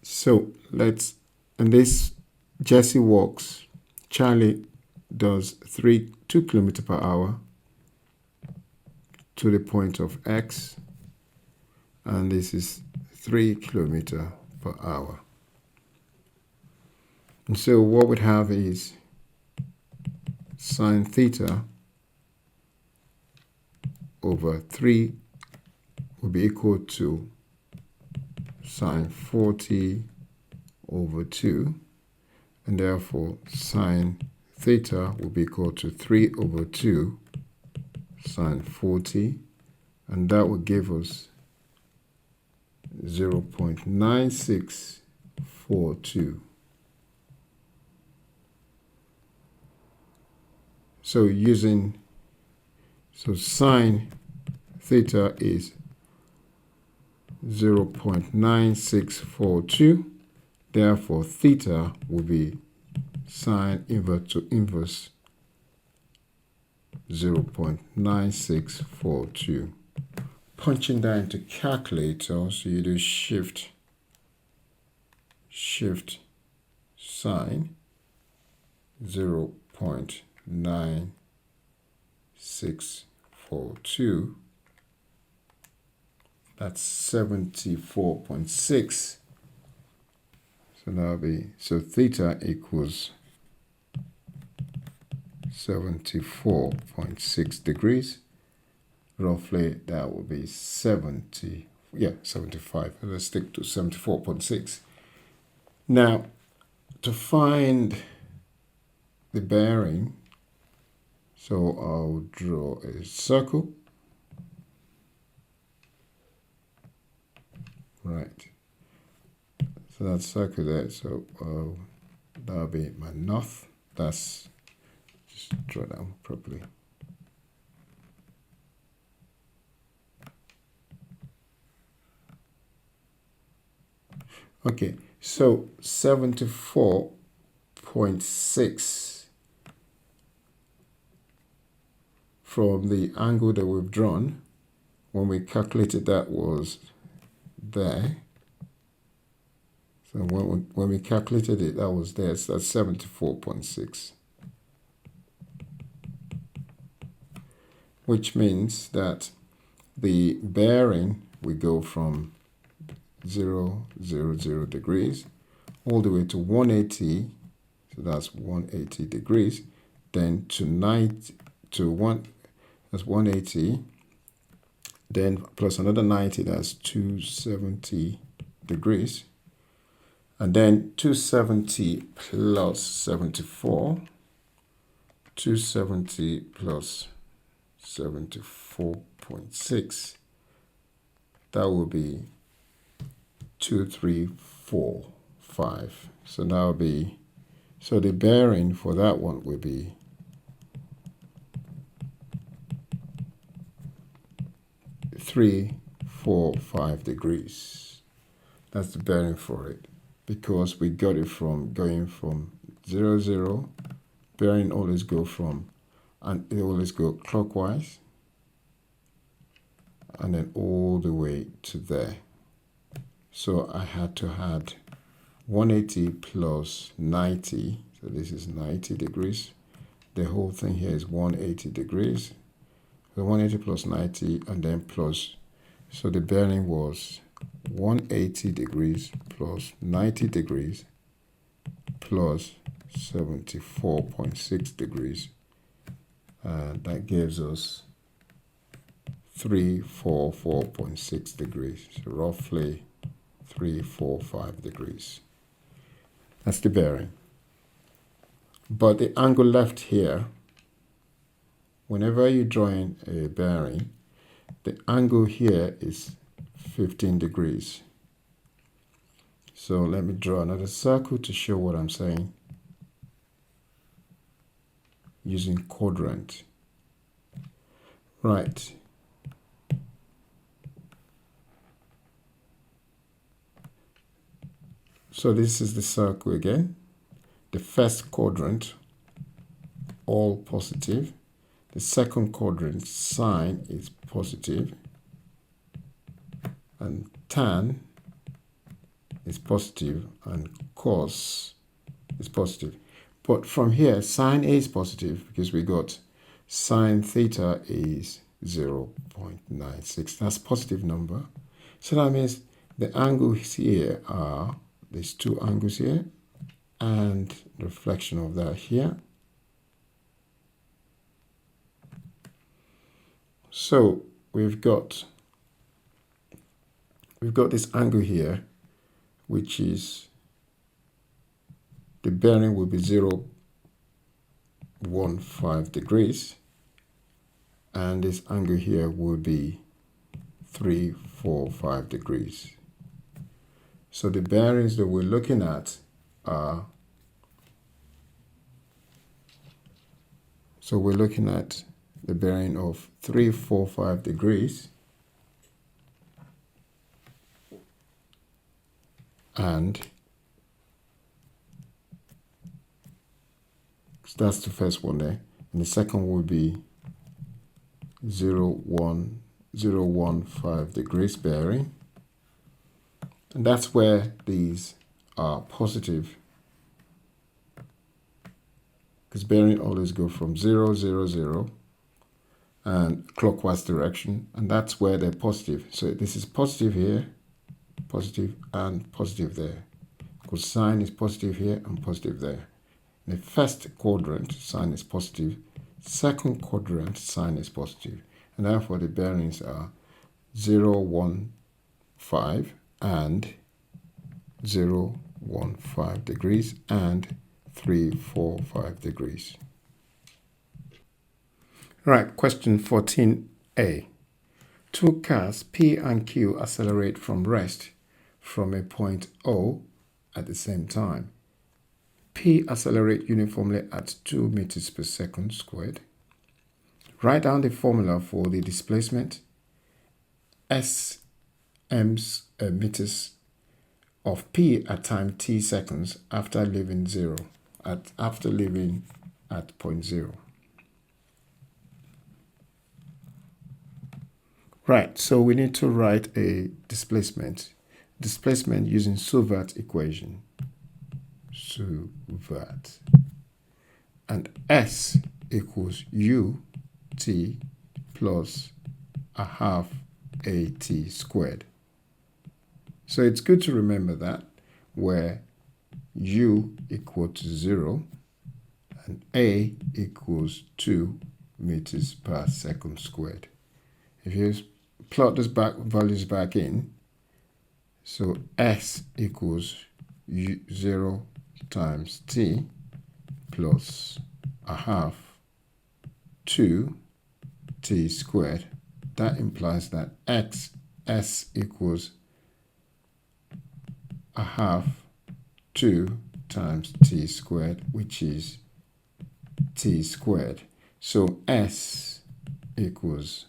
So and this Jesse walks, Charlie does 2 kilometers per hour to the point of X, and this is 3 kilometers per hour. And so what we have is sine theta over 3 will be equal to sine 40 over 2, and therefore sine theta will be equal to 3 over 2 sine 40, and that will give us 0.9642. So sine theta is 0.9642. Therefore, theta will be sine inverse to inverse 0.9642. Punching that into calculator, so you do shift sine 0.9642. That's 74.6. So that'll be, so theta equals 74.6 degrees. Roughly that will be 75. Let's stick to 74.6. Now, to find the bearing, so I'll draw a circle. Right. So that's circle there. So that'll be my north. That's, just draw down properly. Okay, so 74.6 from the angle that we've drawn, when we calculated that was there. So when we calculated it, that was there. So that's 74.6. Which means that the bearing, we go from 0, 0, 0 degrees all the way to 180. So that's 180 degrees. Then to 90, that's 180. Then plus another 90, that's 270 degrees. And then 270 plus 74, 270 plus 74.6, that will be 2345. So that will be, so the bearing for that one will be 345 degrees. That's the bearing for it, because we got it from going from 0, 0. Bearing always go from, and it always go clockwise, and then all the way to there. So I had to add 180 plus 90. So this is 90 degrees. The whole thing here is 180 degrees. So 180 plus 90, and then plus, so the bearing was 180 degrees plus 90 degrees plus 74.6 degrees. And that gives us 344.6 degrees. So roughly 345 degrees. That's the bearing. But the angle left here, whenever you're drawing a bearing, the angle here is 15 degrees. So let me draw another circle to show what I'm saying using quadrant. Right. So this is the circle again. The first quadrant, all positive. The second quadrant, sine is positive, and tan is positive, and cos is positive. But from here, sine A is positive because we got sine theta is 0.96. That's positive number. So that means the angles here are, these two angles here, and the reflection of that here. So we've got this angle here, which is, the bearing will be 0.15 degrees, and this angle here will be 345 degrees. So the bearings that we're looking at are, so we're looking at the bearing of 345 degrees, and that's the first one there, and the second will be 0.1015 degrees bearing, and that's where these are positive, because bearing always go from 0, 0, 0 and clockwise direction, and that's where they're positive. So this is positive here, positive and positive there, because sign is positive here and positive there. In the first quadrant, sign is positive. Second quadrant, sign is positive. And therefore the bearings are 0.15 and 0.15 degrees and 345 degrees. Right, question 14a. Two cars P and Q accelerate from rest from a point O at the same time. P accelerate uniformly at 2 meters per second squared. Write down the formula for the displacement meters of P at time t seconds after leaving at point 0. Right, so we need to write a displacement using Suvart equation. Suvart. And S equals UT plus a half AT squared. So it's good to remember that, where U equal to 0 and A equals 2 meters per second squared. If you plot those values back in, so S equals 0 times T plus a half 2T squared. That implies that S equals a half 2 times T squared, which is T squared. So S equals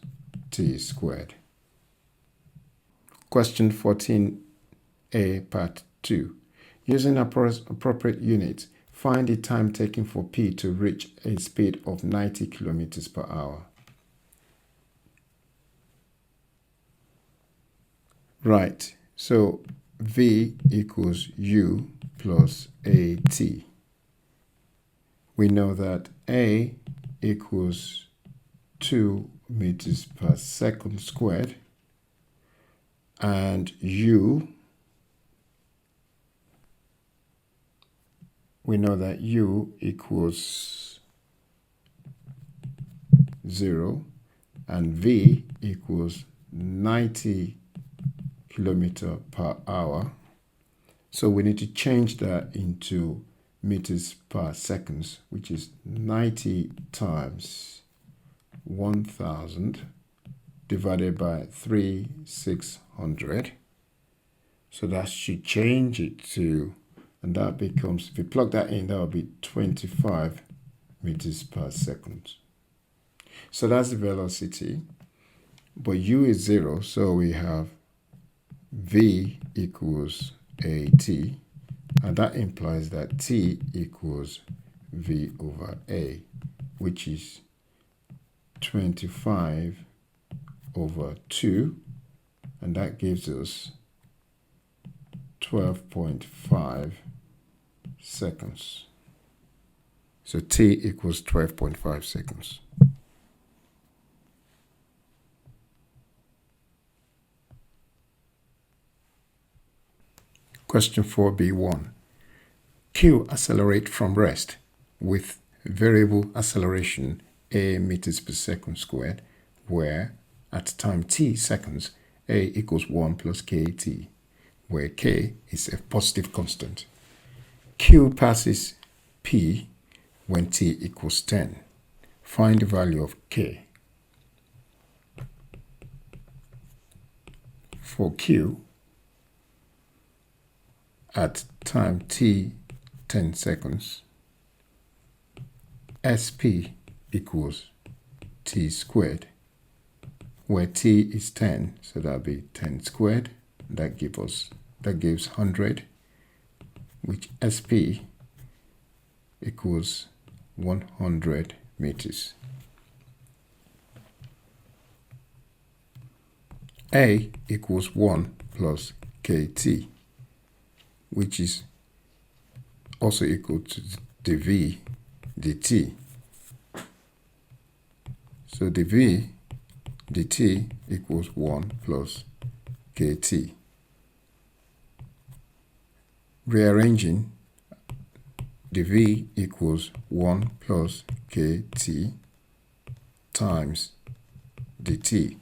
T squared. Question 14a, part 2. Using appropriate units, find the time taken for P to reach a speed of 90 kilometers per hour. Right, so V equals U plus AT. We know that A equals 2 meters per second squared, and U, we know that U equals 0 and V equals 90 kilometer per hour. So we need to change that into meters per seconds, which is 90 times 1000 divided by 3600. So that should change it to, and that becomes, if you plug that in, that will be 25 meters per second. So that's the velocity, but U is 0, so we have V equals AT, and that implies that T equals V over A, which is 25 over 2, and that gives us 12.5 seconds. So T equals 12.5 seconds. Question 4b1. Q accelerate from rest with variable acceleration a meters per second squared, where at time t seconds a equals 1 plus kt, where k is a positive constant. Q passes P when t equals 10. Find the value of k. for Q at time t 10 seconds, SP equals t squared, where t is 10, so that'll be 10 squared. That gives 100, which SP equals 100 meters. A equals 1 plus KT, which is also equal to dV dt. So dV dt equals 1 plus KT. Rearranging, dV equals 1 plus KT times dt.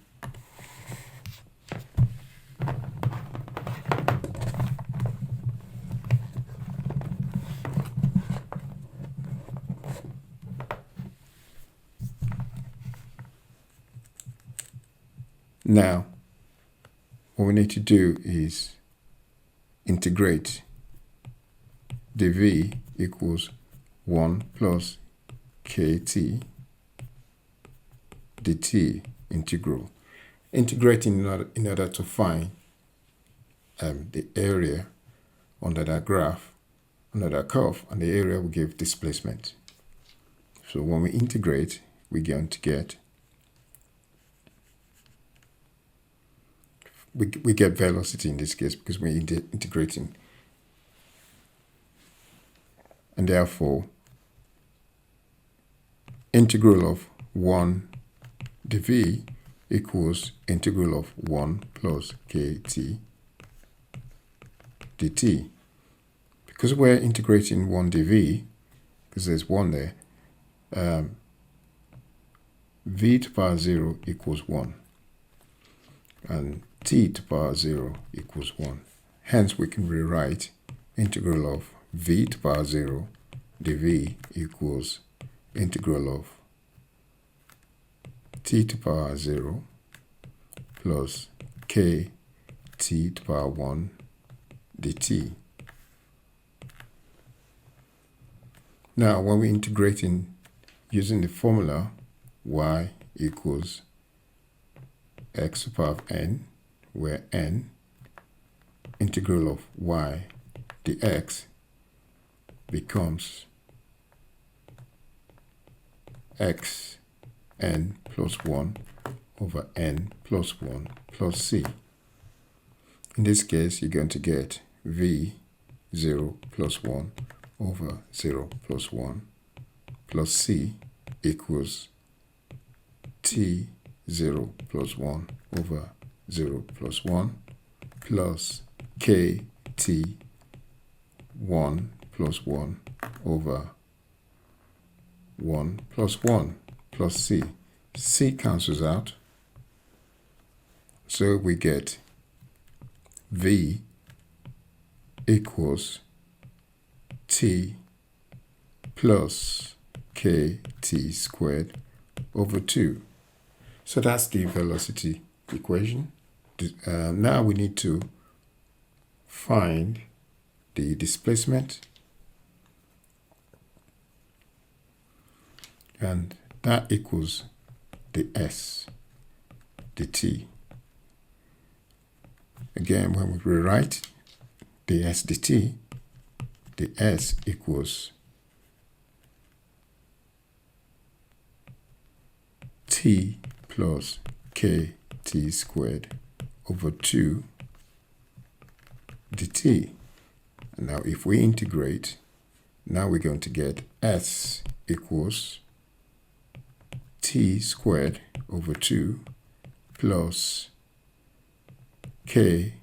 Now, what we need to do is integrate. dV equals 1 plus KT dt integral. Integrating in order to find the area under that graph, under that curve, and the area will give displacement. So when we integrate, we're going to get, we get velocity in this case because we're integrating. And therefore, integral of 1 dV equals integral of 1 plus KT dt. Because we're integrating 1 dV, because there's 1 there, v to the power 0 equals 1. And t to the power 0 equals 1. Hence, we can rewrite integral of v to the power 0 dV equals integral of t to the power 0 plus k t to the power 1 dt. Now, when we're integrating using the formula y equals x to the power of n, where n, integral of y dx becomes x n plus 1 over n plus 1 plus c. In this case, you're going to get v 0 plus 1 over 0 plus 1 plus c equals t 0 plus 1 over 0 plus 1 plus k t 1 plus 1 over 1 plus 1 plus c. C cancels out. So we get v equals t plus kt squared over 2. So that's the velocity equation. Now we need to find the displacement, and that equals the s dt. Again, when we rewrite the s dt, the s equals t plus kt squared over 2 dt. And now if we integrate, now we're going to get s equals t squared over 2 plus k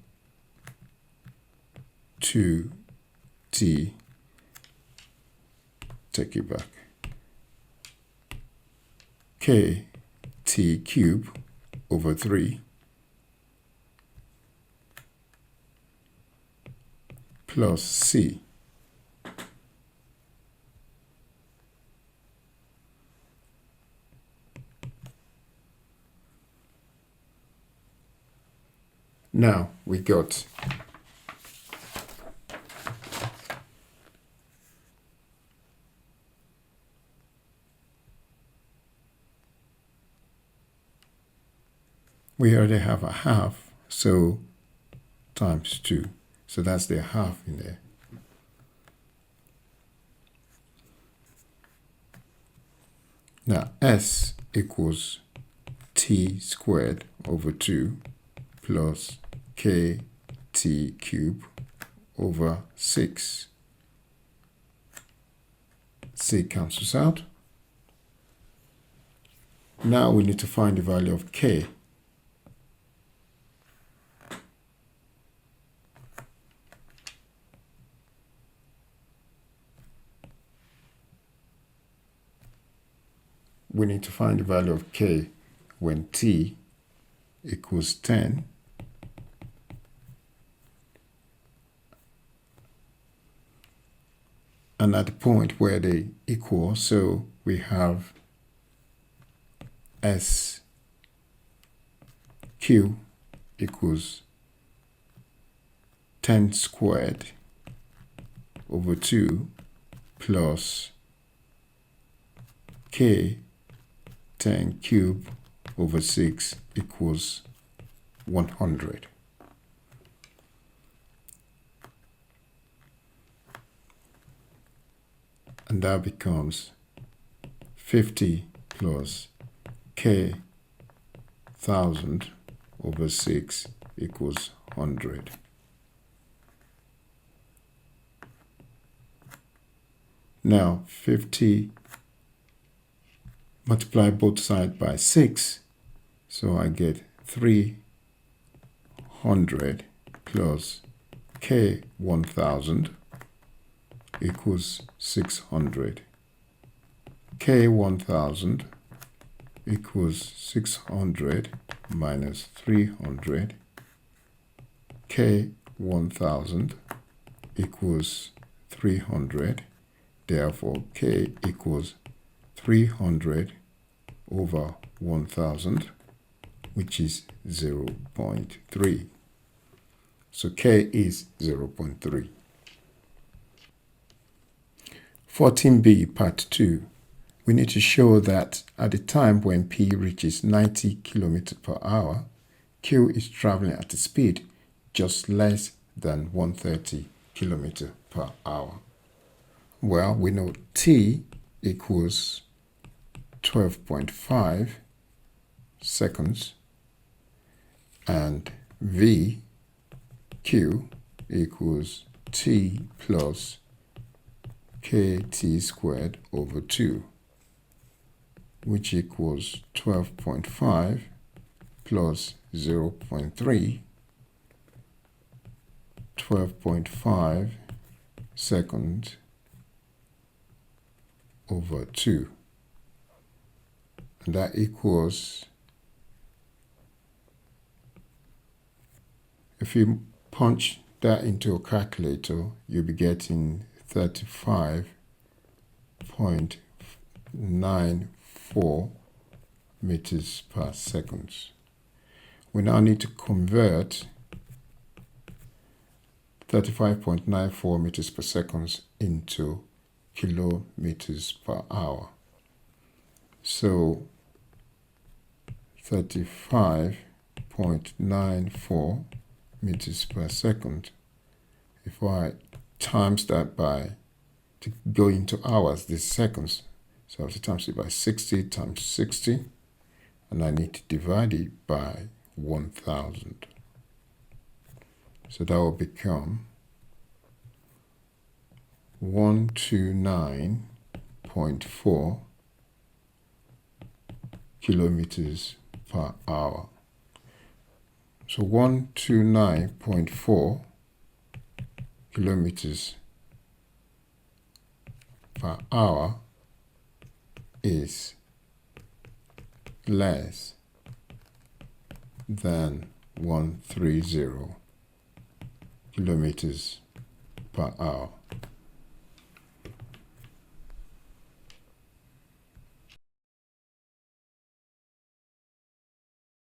2t, take it back, k t cube over 3 plus c. Now we got we already have a half, so times 2. So that's the half in there. Now S equals t squared over 2 plus kt cubed over 6. C cancels out. Now we need to find the value of k. We need to find the value of k when t equals 10 and at the point where they equal, so we have SQ equals 10 squared over 2 plus k 10 cubed over 6 equals 100. And that becomes 50 plus k 1000 over 6 equals 100. Now 50 multiply both sides by 6, so I get 300 plus k 1000 equals 600. K 1000 equals 600 minus 300. K 1000 equals 300. Therefore, K equals 300 over 1000, which is 0.3. So K is 0.3. 14b, part 2. We need to show that at the time when P reaches 90 km per hour, Q is traveling at a speed just less than 130 km per hour. Well, we know T equals 12.5 seconds and VQ equals T plus kt squared over 2, which equals 12.5 plus 0.3, 12.5 seconds over 2. And that equals, if you punch that into a calculator, you'll be getting 35.94 meters per second. We now need to convert 35.94 meters per second into kilometers per hour. So 35.94 meters per second. If I times that by, to go into hours, this seconds, so I have to times it by 60 times 60, and I need to divide it by 1000. So that will become 129.4 kilometers per hour. So 129.4 kilometers per hour is less than 130 kilometers per hour.